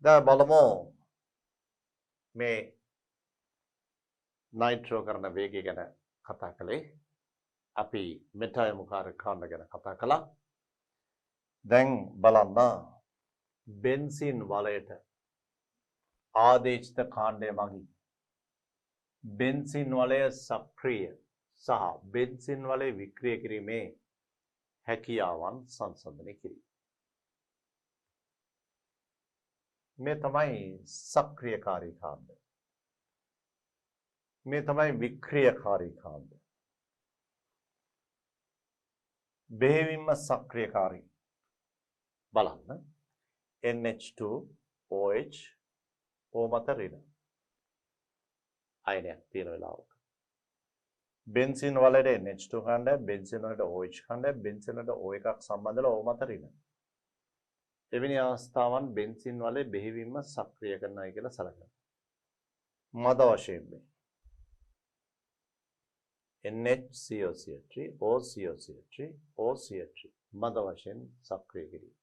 දැන් බලමු මේ නයිට්‍රෝ කරන වේගය ගැන කතා කළේ අපි මෙටායමුකාරක කාණ්ඩ ගැන කතා කළා. දැන් බලන්න බෙන්සින් වලයට ආදේශිත කාණ්ඩය මගින් බෙන්සින් වලය සක්‍රිය සහ බෙන්සින් වලේ වික්‍රිය කිරීමේ හැකියාවන් සංසන්දනය කිරීම. මේ තමයි සක්‍රියකාරී කාණ්ඩ. මේ තමයි වික්‍රියකාරී කාණ්ඩ. බෙහෙවින්ම සක්‍රියකාරී. බලන්න NH2OH O මත ඍණ අයනයක් තියෙන වෙලාවක බෙන්සින් වලට NH2 කාණ්ඩය, බෙන්සින් වලට OH කාණ්ඩය, බෙන්සින් වලට O එකක් සම්බන්ධලා O මත ඍණ. එවැනි අවස්ථාවන් බෙන්සින් වලේ බෙහෙවින්ම සක්‍රිය කරනවා කියලා සැලකනවා. මද වශයෙන් මේ NHCOCH3 OCOCH3 OCH3 මද වශයෙන් සක්‍රිය කිරීම.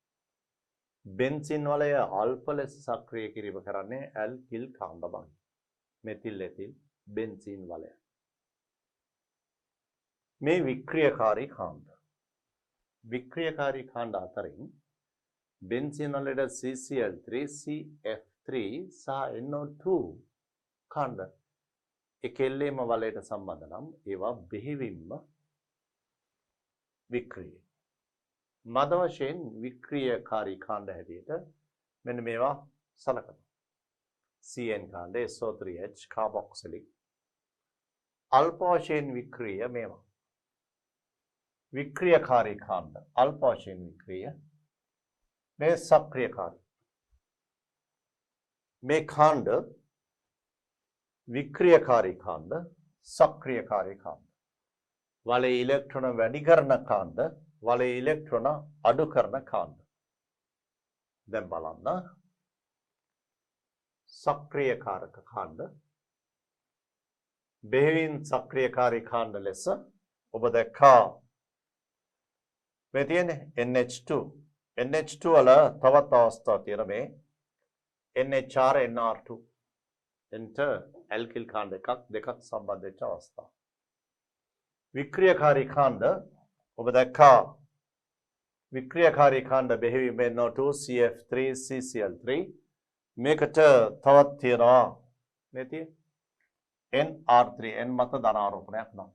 බෙන්සින් වලය අල්ප ලෙස සක්‍රිය කිරීම කරන්නේ ඇල්කිල් කාණ්ඩ මගින්. මෙතිල් එතිල් බෙන්සින් වලය. මේ වික්‍රියකාරී කාණ්ඩ. වික්‍රියකාරී කාණ්ඩ අතරින් බෙන්සින් වලට CCl3 CF3 සහ NO2 කාණ්ඩ එකෙල්ලේම වලයට සම්බන්ධ නම් ඒවා බෙහෙවින්ම වික්‍රිය. මද වශයෙන් වික්‍රියකාරී කාණ්ඩ හැටියට මෙන්න මේවා සලකනවා. CN කාණ්ඩ SO3H කාබොක්සිලික්. අල්ප වශයෙන් වික්‍රිය මේවා. වික්‍රියකාරී කාණ්ඩ අල්ප වශයෙන් වික්‍රිය මේ සක්‍රියකාරී. මේ කාණ්ඩ වික්‍රියකාරී කාණ්ඩ සක්‍රියකාරී කාණ්ඩ. වලේ ඉලෙක්ට්‍රෝන වැඩි කරන කාණ්ඩ වලේ ඉලෙක්ට්‍රෝන අඩු කරන කාණ්ඩ. දැන් බලන්න සක්‍රියකාරක කාණ්ඩ බෙහෙවින් සක්‍රියකාරී කාණ්ඩ ලෙස ඔබ දැක්කා මේ තියෙන්නේ NH2 වල තවත් අවස්ථා තියෙන මේ NHR NR2 එන්ට ඇල්කිල් කාණ්ඩ දෙකක් සම්බන්ධ වෙච්ච අවස්ථා. වික්‍රියකාරී කාණ්ඩ ඔබ දැක්කා වික්‍රියකාරී කාණ්ඩ බෙහෙවින්ම NO2 CF3 CCl3 මේකට තවත් තියෙනවා මේ තියෙන්නේ NR3 N මත ධනාරෝපණයක් නම්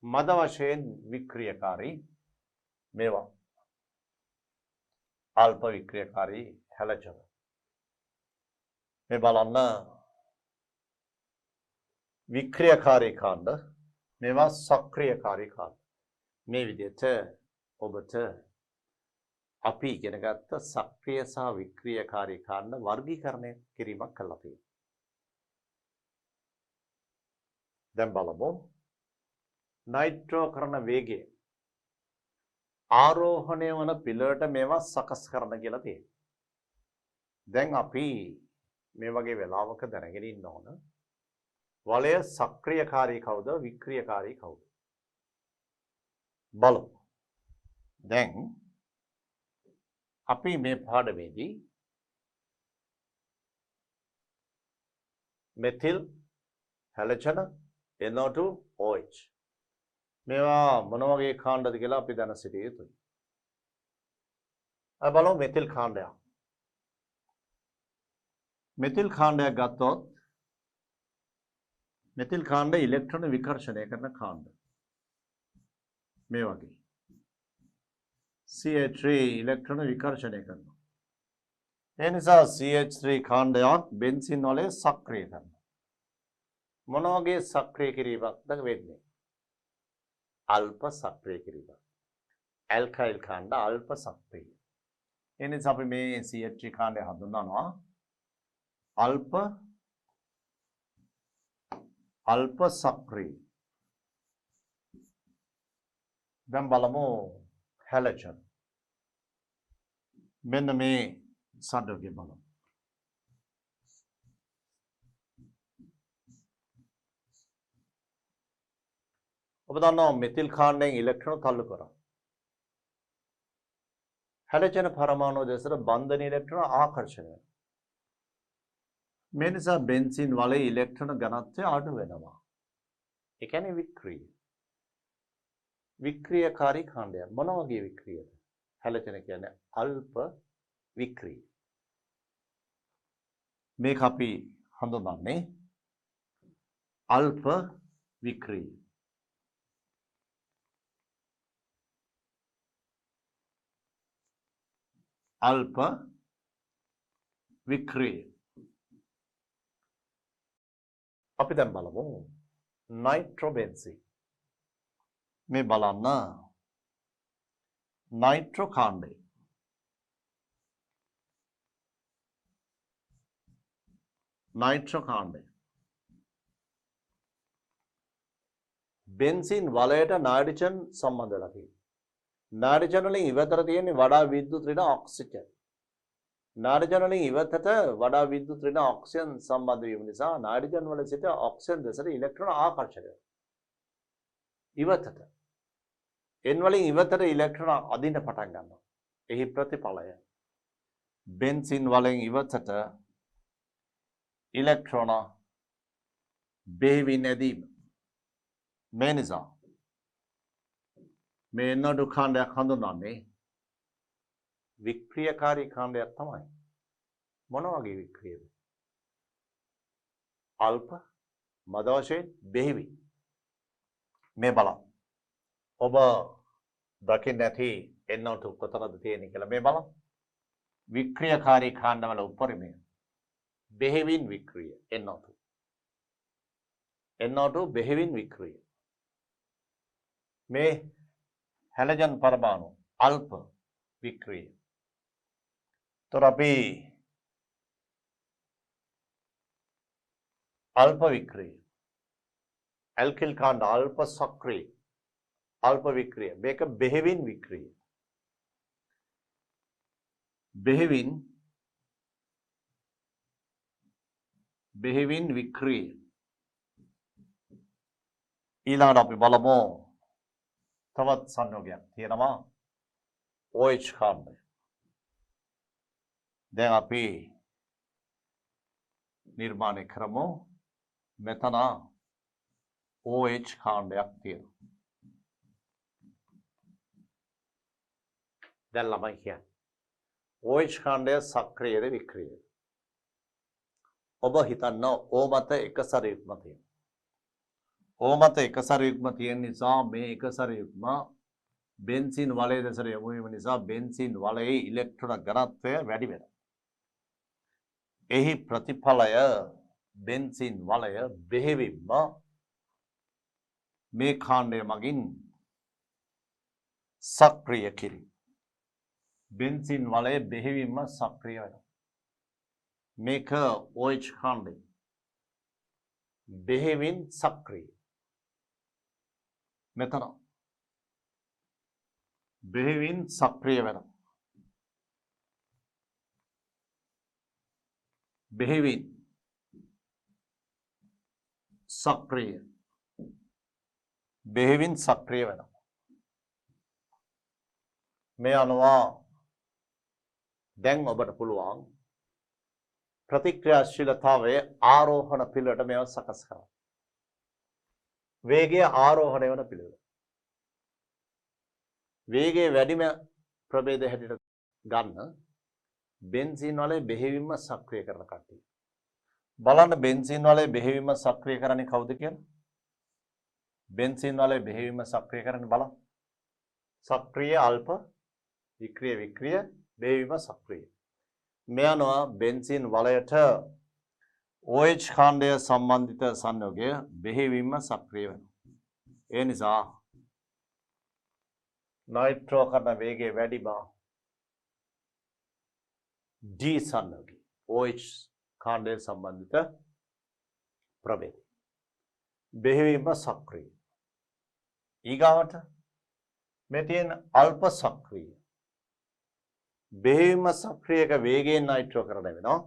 මද වශයෙන් වික්‍රියකාරී මේවා අල්ප වික්‍රියකාරී හැලජන. මේ බලන්න වික්‍රියකාරී කාණ්ඩ මේවා සක්‍රියකාරී කාණ්ඩ. මේ විදිහට ඔබට අපි ඉගෙන ගත්ත සක්‍රිය සහ වික්‍රියකාරී කාණ්ඩ වර්ගීකරණය කිරීමක් කළා තියෙනවා. දැන් බලමු නයිට්‍රෝ කරන වේගය ආරෝහණය වන පිළවට මේවා සකස් කරන්න කියලා තියෙනවා. දැන් අපි මේ වගේ වෙලාවක දැනගෙන ඉන්න ඕන වලය සක්‍රියකාරී කවුද වික්‍රියකාරී කවුද බලමු. දැන් අපි මේ පාඩමේදී මෙතිල් හැලජන NO2 OH මේවා මොන වගේ කාණ්ඩද කියලා අපි දැන සිටිය යුතුයි. අපි බලමු මෙතිල් කාණ්ඩයක්. මෙතිල් කාණ්ඩයක් ගත්තොත් මෙතිල් කාණ්ඩ ඉලෙක්ට්‍රෝන විකර්ෂණය කරන කාණ්ඩ. මේ වගේ CH3 ඉලෙක්ට්‍රෝන විකර්ෂණය කරනවා. ඒ නිසා CH3 කාණ්ඩයක් බෙන්සින් වලේ සක්‍රිය කරනවා. මොන වගේ සක්‍රිය කිරීමක්ද වෙන්නේ? අල්ප සක්‍රිය කිරීමක්. ඇල්කයිල් කාණ්ඩ අල්ප සක්‍රිය. ඒ නිසා අපි මේ CH3 කාණ්ඩය හඳුන්වනවා අල්ප සක්‍රිය. දැන් බලමු හැලජන්. මෙන්න මේ සඩෝගේ බලමු. ඔබ දන්නවා මෙතිල් කාණ්ඩයෙන් ඉලෙක්ට්‍රෝන තල්ලු කරා. හැලජන පරමාණු දෙසට බන්ධන ඉලෙක්ට්‍රෝන ආකර්ෂණය වෙනවා. මේ නිසා බෙන්සින් වලේ ඉලෙක්ට්‍රෝන ඝනත්වය අඩු වෙනවා. ඒ කියන්නේ වික්‍රිය. වික්‍රියකාරී කාණ්ඩයක්. මොන වගේ වික්‍රියද? හැලජන කියන්නේ අල්ප වික්‍රිය. මේක අපි හඳුන්වන්නේ අල්ප වික්‍රිය. අල්ප වික්‍රිය. අපි දැන් බලමු නයිට්‍රෝබෙන්සීන්. මේ බලන්න නයිට්‍රෝ කාණ්ඩය. නයිට්‍රෝ කාණ්ඩය. බෙන්සින් වලයට නයිට්‍රජන් සම්බන්ධ වෙලා තියෙනවා. නයිට්‍රජන් වලින් ඉවතට තියෙන වඩා විද්‍යුත් ඍණ ඔක්සිජන්. නයිට්‍රජන් වලින් ඉවතට වඩා විද්‍යුත් ඍණ ඔක්සිජන් සම්බන්ධ වීම නිසා නයිට්‍රජන් වල සිට ඔක්සිජන් දෙසට ඉලෙක්ට්‍රෝන ආකර්ෂණය වෙනවා. ඉවතට. එන් වලින් ඉවතට ඉලෙක්ට්‍රෝන අදින්න පටන් ගන්නවා. එහි ප්‍රතිඵලය බෙන්සින් වලින් ඉවතට ඉලෙක්ට්‍රෝන බෙහෙවින් ඇදීම. මේ නිසා මේ නඩු කාණ්ඩයක් හඳුන්වන්නේ වික්‍රියකාරී කාණ්ඩයක් තමයි. මොන වගේ වික්‍රියද? අල්ප මද වශයෙන් බෙහෙවි. මේ බලන්න. ඔබ දකින්න ඇති NO2 කොතනද තියෙන්නේ කියලා මේ බලන්න. වික්‍රියකාරී කාණ්ඩවල උපරිමය බෙහෙවින් වික්‍රිය NO2. NO2 බෙහෙවින් වික්‍රිය. මේ හැලජන් පරමාණු අල්ප වික්‍රිය. තොර අපි අල්ප වික්‍රිය. ඇල්කිල් කාණ්ඩ අල්ප සක්‍රිය. අල්ප වික්‍රිය. මේක බෙහෙවින් වික්‍රිය. බෙහෙවින් වික්‍රිය. ඊළඟට අපි බලමු තවත් සංයෝගයක් තියෙනවා OH කාණ්ඩය. දැන් අපි නිර්මාණය කරමු මෙතන OH කාණ්ඩයක් තියෙනවා. දැන් ළමයි කියන්නේ OH කාණ්ඩය සක්‍රියද වික්‍රියද? ඔබ හිතන්න O මත එක සැර යුග්ම තියෙනවා. O මත එක සැර යුග්ම තියෙන නිසා මේ එක සැර යුග්ම බෙන්සින් වලය දෙසට යොමු වීම නිසා බෙන්සින් වලයේ ඉලෙක්ට්‍රෝන ඝනත්වය වැඩි වෙනවා. එහි ප්‍රතිඵලය බෙන්සින් වලය බෙහෙවින්ම මේ කාණ්ඩය මගින් සක්‍රිය කිරීම. බෙන්සින් වලය බෙහෙවින්ම සක්‍රිය වෙනවා. මේක OH කාණ්ඩය බෙහෙවින් සක්‍රිය. මෙතන බෙහෙවින් සක්‍රිය වෙනවා. බෙහෙවින් සක්‍රිය. බෙහෙවින් සක්‍රිය වෙනවා. මේ අනුව දැන් ඔබට පුළුවන් ප්‍රතික්‍රියාශීලතාවයේ ආරෝහණ පිළිවෙලට මේව සකස් කරන්න. වේගය ආරෝහණය වන පිළිවෙල. වේගයේ වැඩිම ප්‍රභේද හැටියට ගන්න බෙන්සින් වලේ බෙහෙවින්ම සක්‍රිය කරන කට්ටිය. බලන්න බෙන්සින් වලේ බෙහෙවින්ම සක්‍රිය කරන්නේ කවුද කියලා? බෙන්සින් වලේ බෙහෙවින්ම සක්‍රිය කරන්නේ බලන්න. සක්‍රිය අල්ප වික්‍රිය බෙහෙවින්ම සක්‍රිය. මේ අනුව බෙන්සින් වලයට OH කාණ්ඩය සම්බන්ධිත සංයෝගය බෙහෙවින්ම සක්‍රිය වෙනවා. ඒ නිසා නයිට්‍රෝ කරන වේගය වැඩි බව D සංයෝගය OH කාණ්ඩය සම්බන්ධිත ප්‍රභේද බෙහෙවින්ම සක්‍රිය. ඊගාවට මේ තියෙන අල්ප සක්‍රිය බෙහෙවින්ම සක්‍රියක වේගයෙන් නයිට්‍රෝ කරන වෙනවා.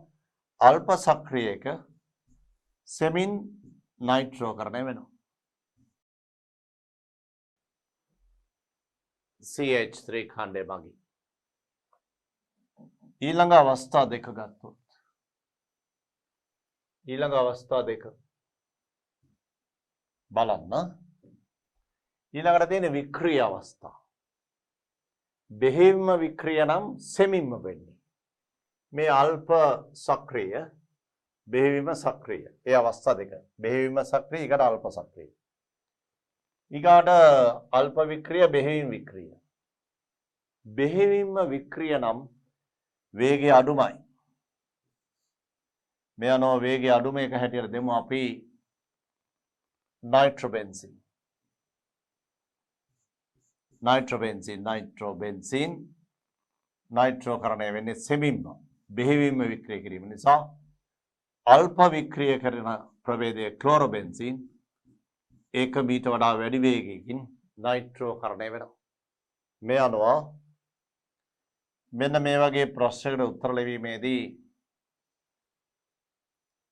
අල්ප සක්‍රියක සෙමින් නයිට්‍රෝ කරන වෙනවා. CH3 खंडे मगी ඊළඟ අවස්ථා දෙක ගත්තොත් ඊළඟ අවස්ථා දෙක බලන්න ඊළඟට තියෙන වික්‍රිය අවස්ථා බෙහෙවින්ම වික්‍රිය නම් සෙමින්ම වෙන්නේ මේ අල්ප සක්‍රිය බෙහෙවින්ම සක්‍රිය ඒ අවස්ථා දෙක බෙහෙවින්ම සක්‍රිය ඊකට අල්ප සක්‍රිය ඊගාට අල්ප වික්‍රිය බෙහෙවින් වික්‍රිය බෙහෙවින්ම වික්‍රිය නම් වේගය අඩුමයි මේ අනුව වේගය අඩුම එක හැටියට දෙමු අපි nitrobenzene නයිට්‍රෝකරණය වෙන්නේ සෙමින්ම බෙහෙවින්ම වික්‍රිය කිරීම නිසා අල්ප වික්‍රිය කරන ප්‍රභේදය ක්ලෝරෝබෙන්සීන් ඒක මීට වඩා වැඩි වේගයකින් නයිට්‍රෝකරණය වෙනවා මේ අනුව මෙන්න මේ වගේ ප්‍රශ්නයකට උත්තර ලිවීමේදී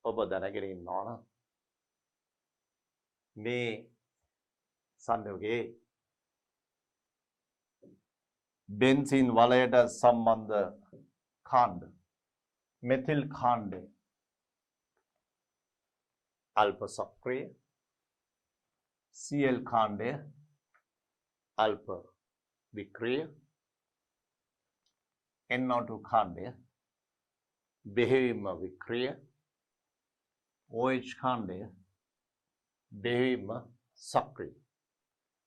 ඔබ දැනගෙන ඉන්න ඕන මේ සංයෝගයේ බෙන්සීන් වලයට සම්බන්ධ කාණ්ඩ මෙතිල් කාණ්ඩය අල්ප සක්‍රිය Cl කාණ්ඩය අල්ප වික්‍රිය NO2 කාණ්ඩය බෙහෙවින්ම වික්‍රිය OH කාණ්ඩය බෙහෙවින්ම සක්‍රිය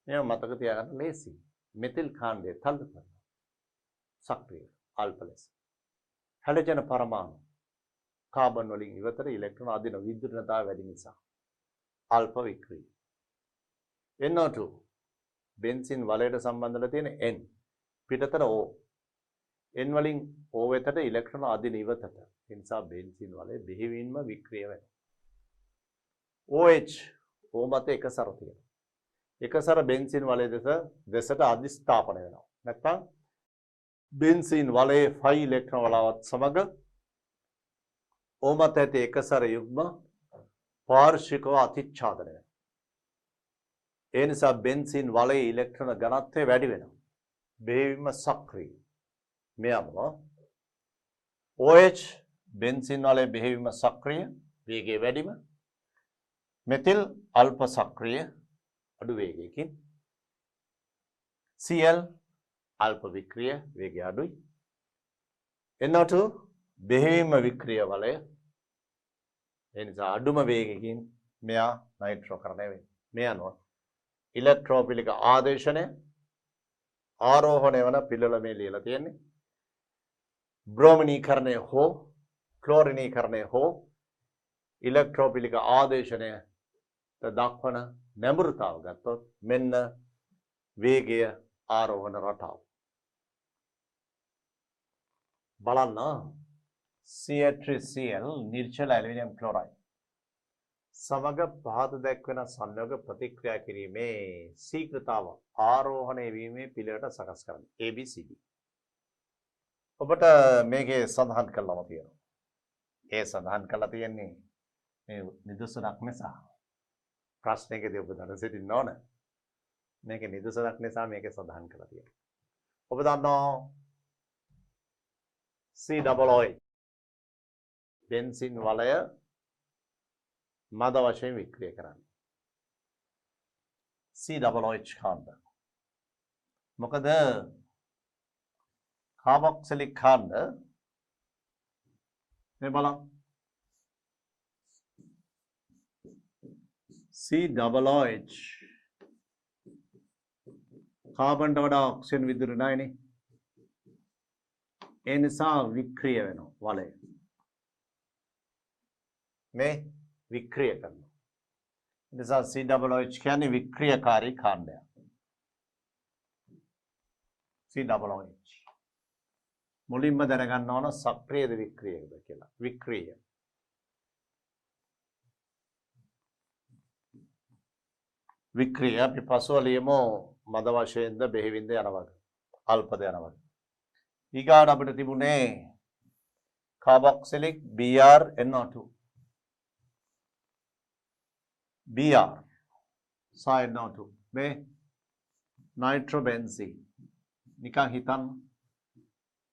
මේව මතක තියාගන්න ලේසි මෙතිල් කාණ්ඩය තල්ලු කරනවා සක්‍රිය අල්ප ලෙස හැලජන පරමාණු කාබන් වලින් ඉවතට ඉලෙක්ට්‍රෝන අදින විද්‍යුතතාවය වැඩි නිසා අල්ප වික්‍රිය NO2 බෙන්සින් වලයට සම්බන්ධලා තියෙන N පිටතට O N වලින් O වෙතට ඉලෙක්ට්‍රෝන අදින ඉවතට ඒ නිසා බෙන්සින් වලය බෙහෙවින්ම වික්‍රිය වෙනවා OH O මත එකසර තියෙනවා එකසර බෙන්සින් වලය දෙසට අධිස්ථාපන වෙනවා නැත්නම් බෙන්සින් වලයේ 5 ඉලෙක්ට්‍රෝන වලාවත් සමග O මත ඇති එකසර යුග්ම පාර්ශ්විකව අතිච්ඡාදනය වෙනවා ඒ නිසා බෙන්සින් වලයේ ඉලෙක්ට්‍රෝන ඝනත්වය වැඩි වෙනවා බෙහෙවින්ම සක්‍රිය මේ අනුව OH බෙන්සින් වලයේ බෙහෙවින්ම සක්‍රිය වේගය වැඩිම මෙතිල් අල්ප සක්‍රිය අඩු වේගයකින් Cl අල්ප වික්‍රිය වේගය අඩුයි NO2 බෙහෙවින්ම වික්‍රිය වලය ඒ නිසා අඩුම වේගයකින් මෙයා නයිට්‍රෝකරණය වෙන්නේ මේ අනුව ඉලෙක්ට්‍රෝපිලික ආදේශනය ආරෝහණය වන පිළිවෙල මේ ලියලා තියෙන්නේ බ්‍රෝමිනීකරණය හෝ ක්ලෝරිනීකරණය හෝ ඉලෙක්ට්‍රෝපිලික ආදේශනය දක්වන නැඹුරුතාව ගත්තොත් මෙන්න වේගය ආරෝහණ රටාව බලන්න CH3Cl නිර්ජල ඇලුමිනියම් ක්ලෝරයිඩ් සමග පහත දැක්වෙන සංයෝග ප්‍රතික්‍රියා කිරීමේ ශීඝ්‍රතාව ආරෝහණය වීමේ පිළිවෙලට සකස් කරන්න ABCD ඔබට මේකේ සඳහන් කළාම තියෙනවා ඒ සඳහන් කළා තියෙන්නේ මේ නිදසුනක් නිසා ප්‍රශ්නයකදී ඔබ දැන සිටින්න ඕන මේකේ නිදසුනක් නිසා මේකේ සඳහන් කළා තියෙනවා ඔබ දන්නවා COOH බෙන්සින් වලය මද වශයෙන් වික්‍රිය කරන්නේ COOH කාණ්ඩ මොකද කාබොක්සිලික් කාණ්ඩ මේ බලන්න COOH කාබන්ට වඩා ඔක්සිජන් විදුලි නැයිනේ ඒ නිසා වික්‍රිය වෙනවා වලය මේ වික්‍රිය කරනවා ඒ නිසා COOH කියන්නේ වික්‍රියකාරී කාණ්ඩයක් COOH මුලින්ම දැනගන්න ඕන සක්‍රියද වික්‍රියද කියලා වික්‍රිය වික්‍රිය අපි පසුව ලියමු මද වශයෙන්ද බෙහෙවින්ද යනවද අල්පද යනවද ඊගාට අපිට තිබුණේ කාබොක්සිලික් BrNO2 Br SiNO2 මේ nitrobenzene निकाह हितन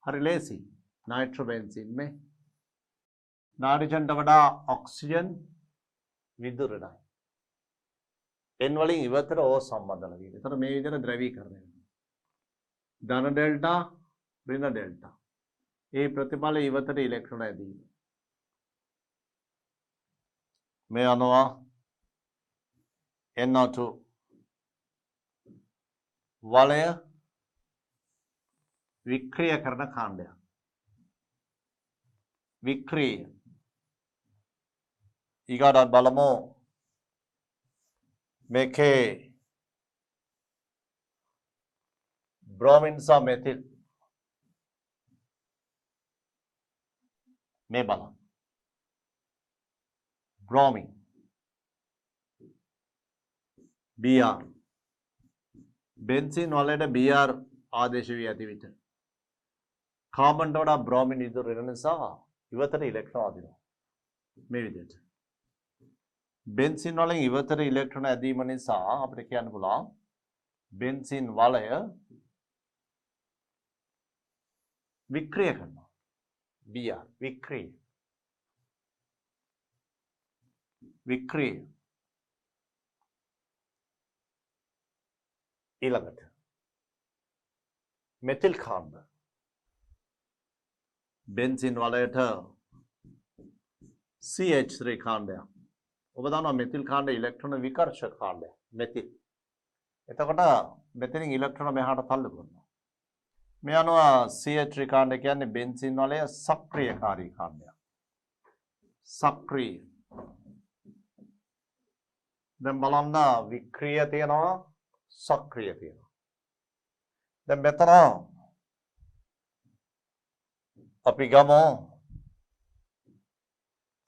हर लेसी नाइट्रोबेंजीन में नाइट्रोजन वडा ऑक्सीजन विदुरनाय एन वाली इवतर ओ संबंध लगी तर मे विधर द्रवीकरण धन डेल्टा ऋण डेल्टा ये प्रतिपाल इवतर इलेक्ट्रॉन है दी में अनुवा NO2 वलय विक्रियकरण कांड विक्रिय इगाड़ा बलमो मेके ब्रोमीन सा मेथिल में बला ब्रोमीन BR बेंजीन वाले BR आदेश व्याधि विच कार्बन डोड़ा ब्रोमीन इधर रहने सा इवतर इलेक्ट्रॉन आदिनो में विदेश बेंजीन वाले इवतर इलेक्ट्रॉन आदि मनी सा अपने क्या बोला बेंजीन वाले विक्रिय करना BR विक्रिय विक्रिय इलागत मेथिल खांड बेंजीन वाले था CH3 खांड है वो बताना मेथिल खांड इलेक्ट्रॉन विकर्ष खांड है मेथिल इतना कटा मेथिल इलेक्ट्रॉन में हाथ थाल करना मैं अनु CH3 खांड क्या ने बेंजीन वाले सक्रियकारी खांड है सक्रिय दम बलाना विक्रिय थे ना सक्रिय थे दम बेतना अपिगमो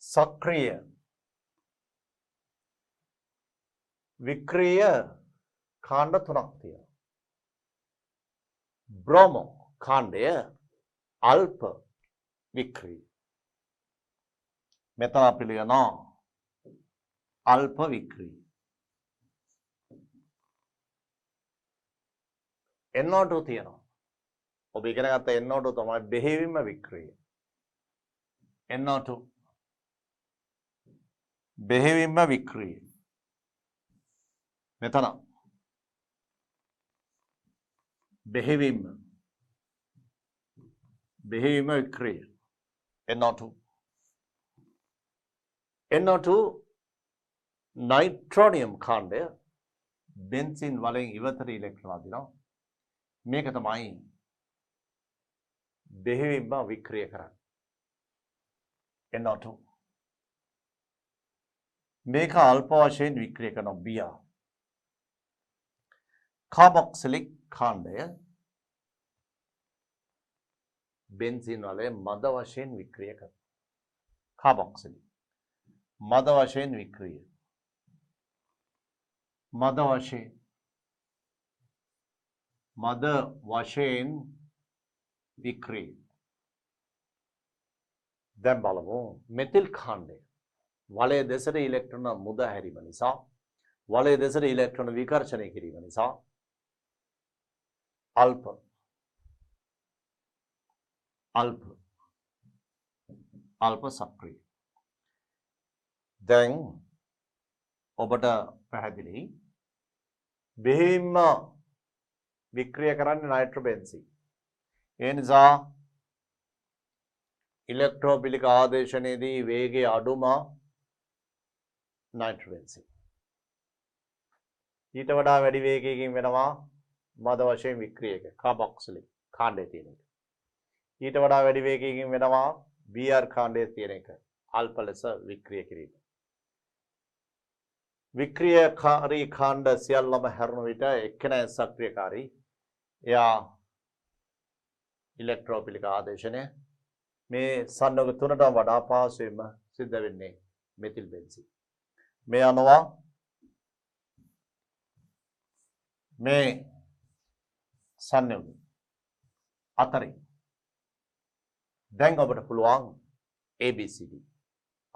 सक्रिय विक्रिय खांड तुनक्ति ब्रोमो खांडे अल्प विक्रिय मेतना पिलियना अल्प विक्रिय NO2 තියෙනවා ඔබ ඉගෙන ගත්ත NO2 තමයි බෙහෙවින්ම වික්‍රිය NO2 බෙහෙවින්ම වික්‍රිය මෙතන බෙහෙවින්ම වික්‍රිය NO2 नाइट्रोनियम खांडे बेंजीन वाले इवतर इलेक्ट्रॉन आदिनो මේක තමයි බෙහෙවින්ම වික්‍රිය කරන්නේ NO2 මේක අල්ප වශයෙන් වික්‍රිය කරන Br कार्बोक्सिलिक खांडය बेंजीन वाले मद वशයෙන් विक्रिय කරනවා कार्बोक्सिलिक मद वशයෙන් विक्रिय मद वशයෙන් मद वशයෙන් विक्रिय දැන් බලමු මෙතිල් කාණ්ඩය වලය දෙසට ඉලෙක්ට්‍රෝන මුදා හැරීම නිසා වලය දෙසට ඉලෙක්ට්‍රෝන විකර්ෂණය කිරීම නිසා අල්ප සක්‍රිය දැන් ඔබට පැහැදිලි බෙහෙවින්ම विक्रिय करने नाइट्रोबेंजीन ये निजा इलेक्ट्रोफिलिक आदेश అనేది వేగే అడుమ नाइट्रोबेंजीन ඊට වඩා වැඩි වේගයකින් වෙනවා මද වශයෙන් වික්‍රියක කාබොක්සිලික් කාණ්ඩයේ තියෙන එක ඊට වඩා වැඩි වේගයකින් වෙනවා BR කාණ්ඩයේ තියෙන එක අල්ප ලෙස වික්‍රිය කිරීම වික්‍රියකාරී කාණ්ඩ සියල්ලම හැරුණු විට එක්කෙනා සක්‍රියකාරී या इलेक्ट्रोफिलिक आदेशने मे सन्नुग तुनट वडा पासुवेम सिद्ध वेन्ने मेथिल बेंजीन मे अनुवा मे सन्नुग अतरे දැන් ඔබට පුළුවන් ABCD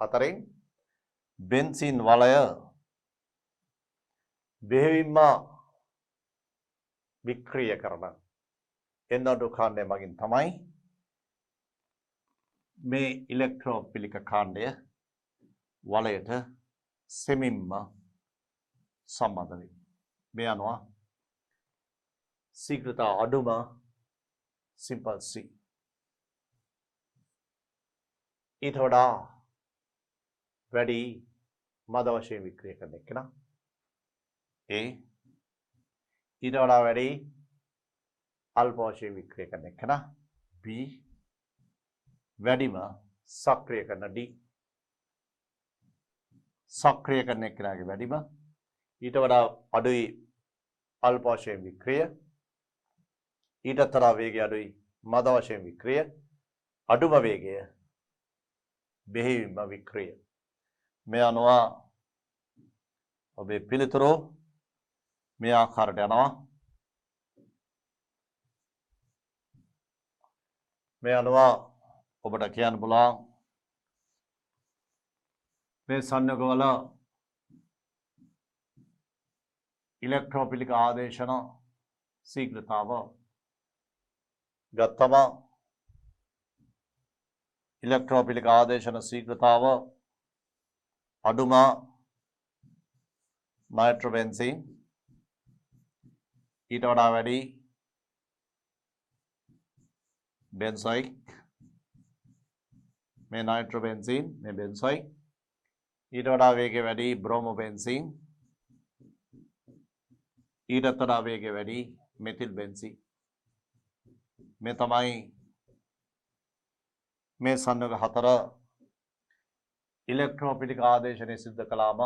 අතරින් බෙන්සීන් වලය බෙහෙවින්ම වික්‍රිය කරන NO2 කාණ්ඩය මගින් තමයි මේ ඉලෙක්ට්‍රෝපිලික කාණ්ඩය වලයට සෙමින්ම සම්බන්ධ වෙන්නේ. මේ අනුව ශීඝ්‍රතා අඩුම සිම්පල් C. ඊට වඩා වැඩි මද වශයෙන් වික්‍රිය කරන එක්කෙනා A. ඊට වඩා වැඩි අල්ප වශයෙන් වික්‍රිය කරන එක්කෙනා B. වැඩිම සක්‍රිය කරන D. සක්‍රිය කරන එක්කෙනාගේ වැඩිම ඊට වඩා අඩුයි අල්ප වශයෙන් වික්‍රිය ඊට වඩා වේගය අඩුයි මද වශයෙන් වික්‍රිය අඩුම වේගය බෙහෙවින්ම වික්‍රිය. මේ අනුව ඔබේ පිළිතුර මේ ආකාරයට යනවා. මේ අනුව ඔබට කියන්න පුළුවන් මේ සංයෝගවල ඉලෙක්ට්‍රෝපිලික ආදේශන ශීඝ්‍රතාව ගත්තම ඉලෙක්ට්‍රෝපිලික ආදේශන ශීඝ්‍රතාව අඩුම නයිට්‍රෝබෙන්සීන් ඊට වඩා වැඩි බෙන්සොයික් මේ නයිට්‍රෝබෙන්සීන් මේ බෙන්සොයික් ඊට වඩා වේගය වැඩි බ්‍රෝමෝබෙන්සීන් ඊට වඩා වේගය වැඩි මෙතිල් බෙන්සීන් මේ තමයි මේ සංයෝග හතර ඉලෙක්ට්‍රෝපිලික ආදේශනය සිද්ධ කළාම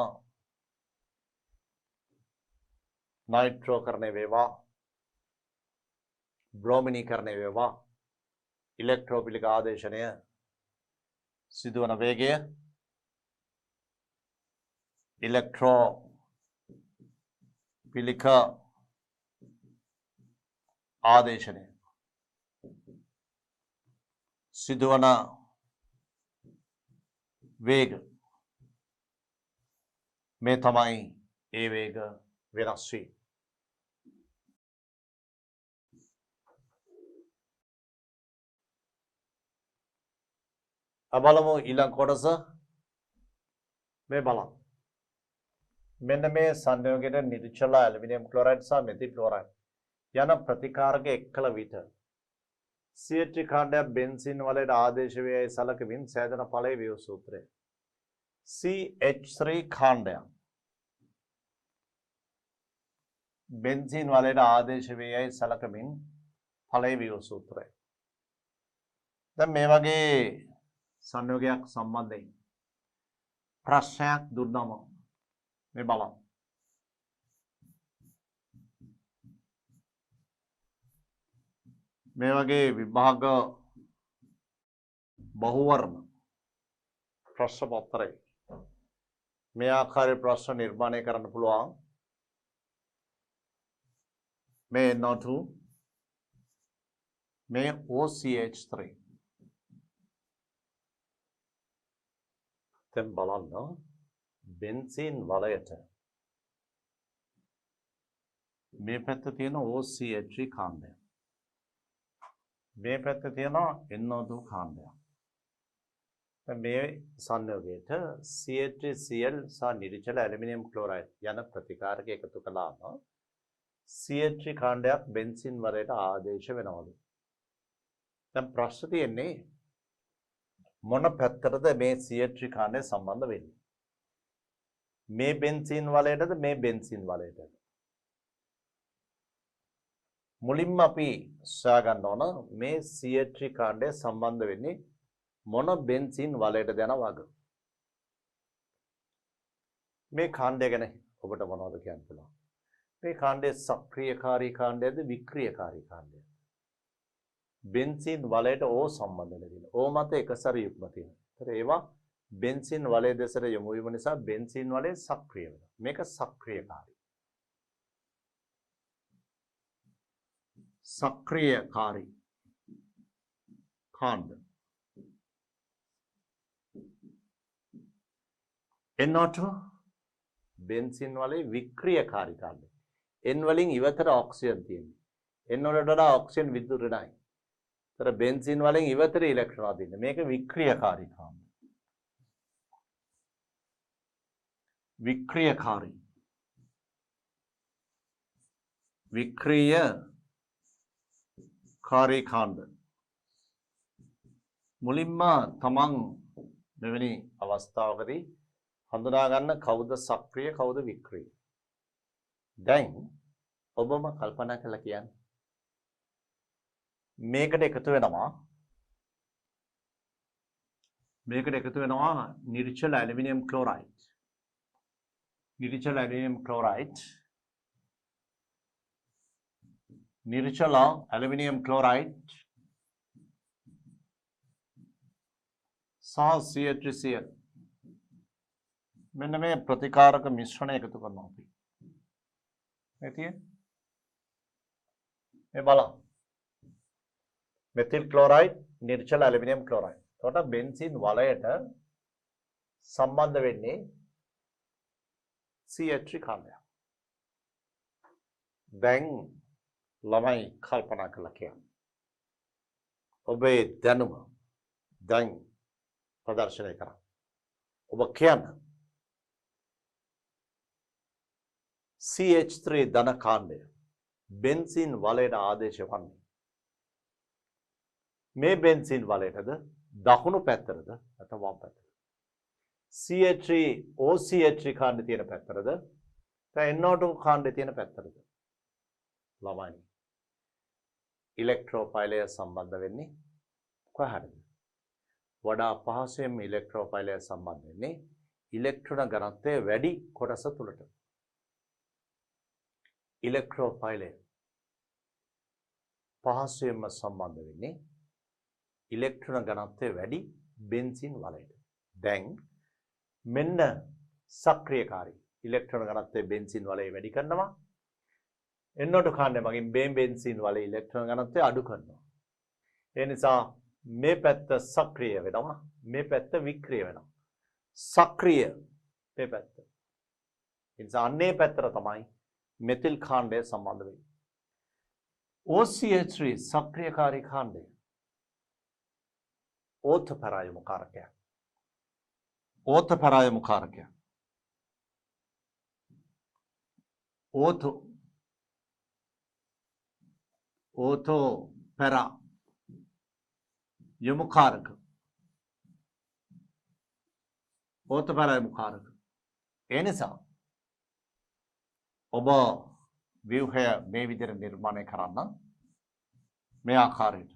නයිට්‍රෝකරණය වේවා බ්‍රෝමිනීකරණය වේවා ඉලෙක්ට්‍රෝපිලික ආදේශනය සිදුවන වේගය ඉලෙක්ට්‍රෝපිලික ආදේශනය සිදුවන වේග මේ තමයි ඒ වේග වෙනස් වී. බලමු ඊළඟ කොටස මේ බලන්න. මෙන්න මේ සංයෝගයට නිර්ජල ඇලුමිනියම් ක්ලොරයිඩ් සහ මෙතිල් ක්ලොරයිඩ් යන ප්‍රතිකාරක එක්කල විට CH3 කාණ්ඩයක් බෙන්සීන් වලට ආදේශ වේයි සලකමින් සෑදෙන ඵලයේ වියු සූත්‍රය. CH3 කාණ්ඩයක් බෙන්සීන් වලට ආදේශ වේයි සලකමින් ඵලයේ වියු සූත්‍රය. දැන් මේ වගේ සංයෝගයක් සම්බන්ධයෙන් ප්‍රශ්නයක් දුන්නම මේ බලන්න. මේ වගේ විභාග බහුවර්ණ ප්‍රශ්න පත්‍රය මේ ආකාරයේ ප්‍රශ්න නිර්මාණය කරන්න පුළුවන්. මේ NO2 මේ OCH3 දැන් බලන්න බෙන්සීන් වලයට මේ පැත්ත තියෙන OCH3 කාණ්ඩය මේ පැත්ත තියෙන NO2 කාණ්ඩය. දැන් මේ සංයෝගයට CH3Cl සහ නිර්ජල ඇලුමිනියම් ක්ලොරයිඩ් යන ප්‍රතිකාරක එකතු කළාම CH3 කාණ්ඩයක් බෙන්සීන් වලට ආදේශ වෙනවලු. දැන් ප්‍රශ්න තියෙන්නේ මොන පැත්තටද මේ CH3 කාණ්ඩය සම්බන්ධ වෙන්නේ? මේ බෙන්සීන් වලයටද මේ බෙන්සීන් වලයටද? මුලින්ම අපි සොයාගන්න ඕන මේ CH3 කාණ්ඩය සම්බන්ධ වෙන්නේ මොන බෙන්සීන් වලයටද යන වග. මේ කාණ්ඩය ගැන ඔබට මොනවද කියන්න පුළුවන්? මේ කාණ්ඩය සක්‍රියකාරී කාණ්ඩයද වික්‍රියකාරී කාණ්ඩයද? බෙන්සීන් වලයට O සම්බන්ධ වෙලා O මත එකසර යුග්ම තියෙනවා. ඒතර ඒවා බෙන්සීන් වලය දෙසට යොමු වීම නිසා බෙන්සීන් වලය සක්‍රිය වෙනවා. මේක සක්‍රියකාරී. සක්‍රියකාරී කාණ්ඩ. NO2 බෙන්සීන් වලේ වික්‍රියකාරී කාණ්ඩ. N වලින් ඉවතට ඔක්සිජන් තියෙනවා. N වලට වඩා ඔක්සිජන් විද්‍යුත් ඍණයි. ඒතර බෙන්සීන් වලින් ඉවතට ඉලෙක්ට්‍රෝන අදින්න. මේක වික්‍රියකාරී කාණ්ඩ. වික්‍රියකාරී. වික්‍රියකාරී කාණ්ඩ. මුලින්ම තමන් මෙවැනි අවස්ථාවකදී හඳුනා ගන්න කවුද සක්‍රිය කවුද වික්‍රිය. දැන් ඔබම කල්පනා කරලා කියන්න. මේකට එකතු වෙනවා නිර්ජල ඇලුමිනියම් ක්ලෝරයිඩ්. නිර්ජල ඇලුමිනියම් ක්ලෝරයිඩ් සහ CH3Cl මෙන්න මේ ප්‍රතිකාරක මිශ්‍රණය එකතු කරනවා අපි. මේ තියෙන්නේ මේ බලන්න. මෙතිල් ක්ලෝරයිඩ් නිර්ජල ඇලුමිනියම් ක්ලෝරයිඩ්. එතකොට බෙන්සීන් වලයට සම්බන්ධ වෙන්නේ CH3 කාණ්ඩය. දැන් ළමයි කල්පනා කරලා කියන්න. ඔබේ දැනුම දැන් ප්‍රදර්ශනය කරන්න. ඔබ කියන්න CH3 ධන කාණ්ඩය බෙන්සීන් වලයට ආදේශ වන්නේ මේ බෙන්සීන් වලයටද දකුණු පැත්තටද නැත්නම් වම් පැත්තටද? CH3 OCH3 කාණ්ඩය තියෙන පැත්තටද නැත්නම් NO2 කාණ්ඩය තියෙන පැත්තටද? ළමයි ඉලෙක්ට්‍රෝපයිලය සම්බන්ධ වෙන්නේ කොහටද? වඩා පහසුවෙන් ඉලෙක්ට්‍රෝපයිලය සම්බන්ධ වෙන්නේ ඉලෙක්ට්‍රෝන ඝනත්වය වැඩි කොටස තුලට. ඉලෙක්ට්‍රෝපයිලය පහසුවෙන්ම සම්බන්ධ වෙන්නේ ඉලෙක්ට්‍රෝන ඝනත්වය වැඩි බෙන්සීන් වලයට. දැන් මෙන්න සක්‍රියකාරී ඉලෙක්ට්‍රෝන ඝනත්වය බෙන්සීන් වලේ වැඩි කරනවා. NO2 කාණ්ඩය මගින් බෙන්සීන් වලේ ඉලෙක්ට්‍රෝන ඝනත්වය අඩු කරනවා. ඒ නිසා මේ පැත්ත සක්‍රිය වෙනවා, මේ පැත්ත වික්‍රිය වෙනවා. සක්‍රිය මේ පැත්ත. ඒ නිසා අන්නේ පැත්තට තමයි මෙතිල් කාණ්ඩය සම්බන්ධ වෙන්නේ. OCH3 සක්‍රියකාරී කාණ්ඩය ඕතපරායම කාරකයක්. ඕතපරායම කාරකයක්. ඕතෝපෙරා යමුකාරක. ඕතපරාය මුකාරක. ඒ නිසා ඔබ ව්‍යුහය මේ විදිහට නිර්මාණය කරන්න මේ ආකාරයට.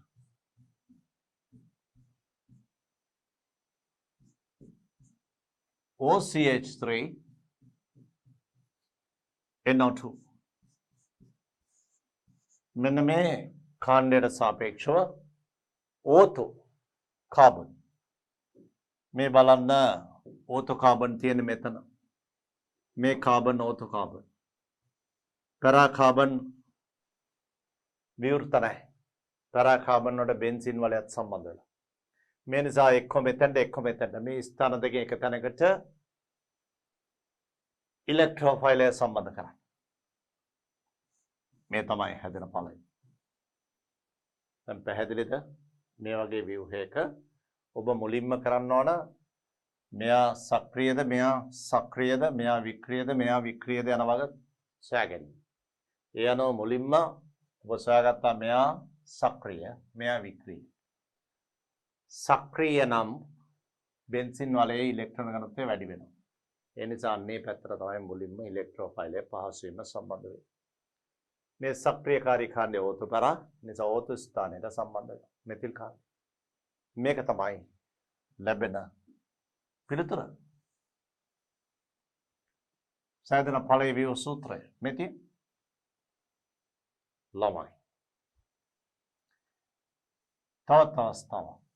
OCH3 NO2 මෙන්න මේ කාණ්ඩයට සාපේක්ෂව ඕතෝ කාබන්. මේ බලන්න ඕතෝ කාබන් තියෙන මෙතන. මේ කාබන් ඕතෝ කාබන්. පැරා කාබන් විවෘත නැහැ. පැරා කාබන් වලට බෙන්සීන් වලට සම්බන්ධ වෙලා. මේ නිසා එක්ක මෙතෙන්ට මේ ස්ථාන දෙකේ එක තැනකට ඉලෙක්ට්‍රෝෆයිලය සම්බන්ධ කරන්නේ. මේ තමයි හැදෙන ඵලය. දැන් පැහැදිලිද? මේ වගේ ව්‍යුහයක ඔබ මුලින්ම කරන්න ඕන මෙයා සක්‍රියද මෙයා වික්‍රියද යන වගේ සොයාගන්න. ඒ අනුව මුලින්ම ඔබ සොයාගත්තා මෙයා සක්‍රිය මෙයා වික්‍රිය. සක්‍රිය නම් බෙන්සින් වලේ ඉලෙක්ට්‍රෝන ඝනත්වය වැඩි වෙනවා. ඒ නිසා අන්නේ පැත්තට තමයි මුලින්ම ඉලෙක්ට්‍රෝෆයිලය පහසුවෙන්ම සම්බන්ධ වෙන්නේ. මේ සක්‍රියකාරී කාණ්ඩය ඕතෝපරා නිසා ඕතෝ ස්ථානයට සම්බන්ධ වෙනවා. මෙතිල් කාණ්ඩය. මේක තමයි ලැබෙන පිළිතුර. සාධන ඵලයේ විව සූත්‍රය. මෙතින් ළමයි. තවත් අවස්ථාවක්.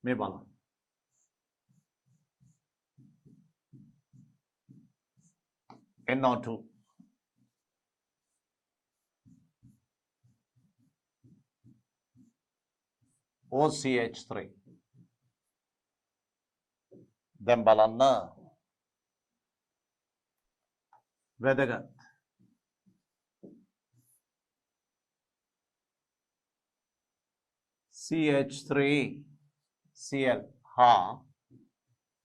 මේ බලන්න. NO2 OCH3 දැන් බලන්න වැදගත් CH3Cl हा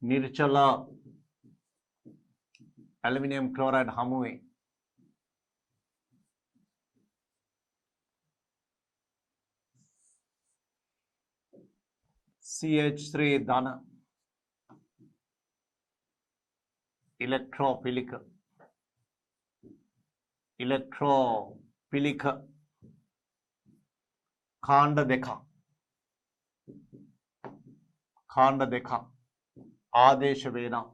නිර්චල ඇලුමිනියම් ක්ලෝරයිඩ් හමුවේ CH3 ධන ඉලෙක්ට්‍රෝපිලික කාණ්ඩ දෙකක් ආදේශ වේනම්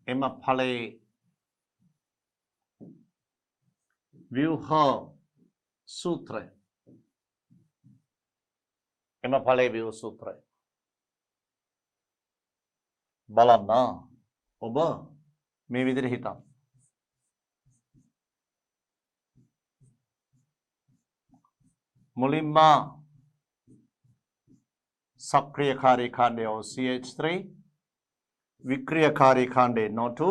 එම ඵලයේ ව්‍යුහ සූත්‍රය බලන්න ඔබ මේ විදිහට හිතන්න. මුලින්ම සක්‍රියකාරී කාණ්ඩය CH3 වික්‍රියකාරී කාණ්ඩය NO2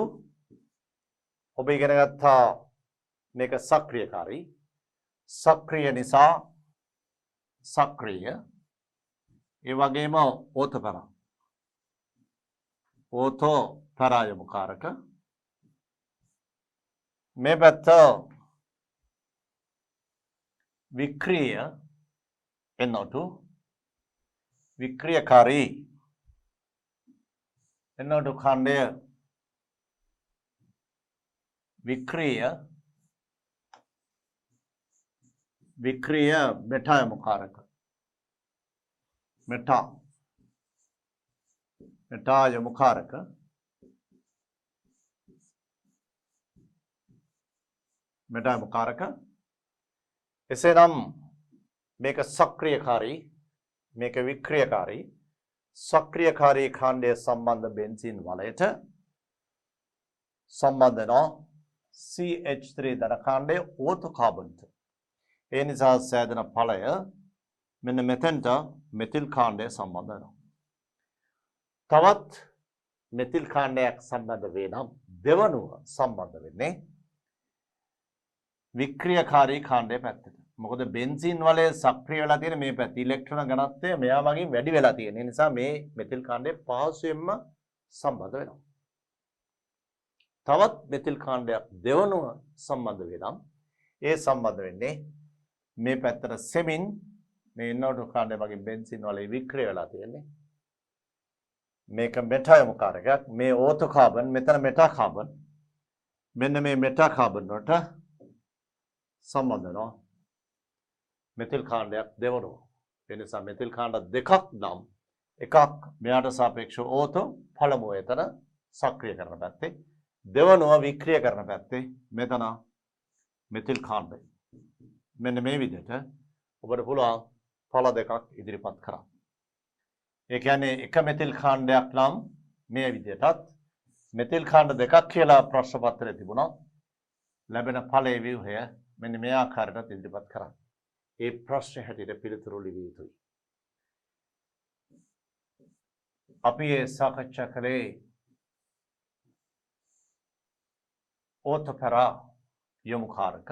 ඔබ ඉගෙන ගත්තා මේක සක්‍රිය නිසා සක්‍රිය ඒ වගේම ඕතොපරායමුකාරක මේ පැත්ත වික්‍රිය NO2 වික්‍රියකාරී NO2 කාණ්ඩය වික්‍රිය මෙටායමුකාරක මෙටායමුකාරක එසේනම් මේක සක්‍රියකාරී මේක වික්‍රියකාරී සක්‍රියකාරී කාණ්ඩය සම්බන්ධ බෙන්සීන් වලයට සම්බන්ධ වෙනවා CH3 ධන කාණ්ඩය ඕතෝ කාබන්ට. ඒ නිසා සෑදෙන ඵලය මෙන්න මෙතෙන්ට මෙතිල් කාණ්ඩය සම්බන්ධ වෙනවා. තවත් මෙතිල් කාණ්ඩයක් සම්බන්ධ වේ නම් දෙවනුව සම්බන්ධ වෙන්නේ වික්‍රියකාරී කාණ්ඩය පැත්තට. මොකද බෙන්සීන් වලේ සක්‍රිය වෙලා තියෙන මේ පැත්ත ඉලෙක්ට්‍රෝන ඝනත්වය මෙයා වගේ වැඩි වෙලා තියෙන නිසා මේ මෙතිල් කාණ්ඩය පහසුවෙන්ම සම්බන්ධ වෙනවා. තවත් මෙතිල් කාණ්ඩයක් දෙවනුව සම්බන්ධ වෙනම් ඒ සම්බන්ධ වෙන්නේ මේ පැත්තට සෙමින් මේ NO2 කාණ්ඩය වගේ බෙන්සීන් වලේ වික්‍රිය වෙලා තියෙන්නේ. මේක මෙටායමුකාරකයක් මේ ඕතෝ කාබන් මෙතන මෙටා කාබන් මෙන්න මේ මෙටා කාබන් වලට සම්බන්ධ වෙනවා මෙතිල් කාණ්ඩයක් දෙවනුව. ඒ නිසා මෙතිල් කාණ්ඩ දෙකක් නම් එකක් මෙයාට සාපේක්ෂව ඕතෝ පළමුව එතන සක්‍රිය කරන පැත්තේ දෙවනුව වික්‍රිය කරන පැත්තේ මෙතන මෙතිල් කාණ්ඩය. මෙන්න මේ විදිහට ඔබට පුළුවන් ඵල දෙකක් ඉදිරිපත් කරන්න. ඒ කියන්නේ එක මෙතිල් කාණ්ඩයක් නම් මේ විදිහටත් මෙතිල් කාණ්ඩ දෙකක් කියලා ප්‍රශ්න පත්‍රයේ තිබුණා. ලැබෙන ඵලයේ ව්‍යුහය මෙන්න මේ ආකාරයට ඉදිරිපත් කරන්න. ඒ ප්‍රශ්නේ හැටියට පිළිතුරු ලිවිය යුතුයි. අපි ඒ සාකච්ඡා කළේ ඕතොපරා යොමුකාරක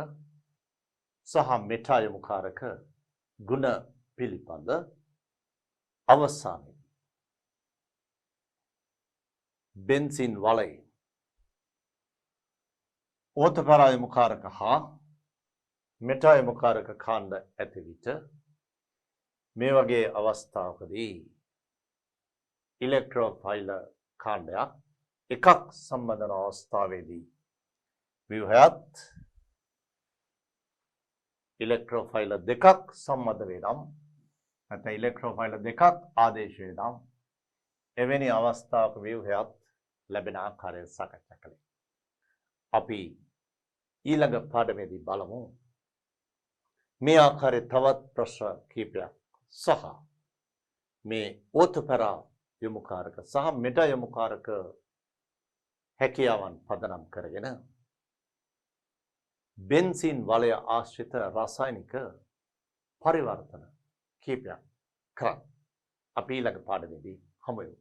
සහ මෙටා යොමුකාරක ගුණ පිළිබඳ අවසානයේ බෙන්සින් වලේ ඕතොපරා යොමුකාරක හා මෙටා යොමුකාරක කාණ්ඩ ඇති විට මේ වගේ අවස්ථාවකදී ඉලෙක්ට්‍රෝෆයිල කාණ්ඩයක් එකක් සම්බන්ධ වන අවස්ථාවේදී ව්‍යුහයත් ඉලෙක්ට්‍රෝෆයිල දෙකක් සම්බන්ධ වේ නම් නැත්නම් ඉලෙක්ට්‍රෝෆයිල දෙකක් ආදේශ වේ නම් එවැනි අවස්ථාවක ව්‍යුහයත් ලැබෙන ආකාරය සාකච්ඡා කළේ. අපි ඊළඟ පාඩමේදී බලමු මේ ආකාරයේ තවත් ප්‍රශ්න කිහිපයක් සහ මේ ඕතොපරා යොමුකාරක සහ මෙටා යොමුකාරක හැකියාවන් පදනම් කරගෙන බෙන්සීන් වලය ආශ්‍රිත රසායනික පරිවර්තන කිහිපයක් කරන්න. අපි ඊළඟ පාඩමේදී හමු වෙමු.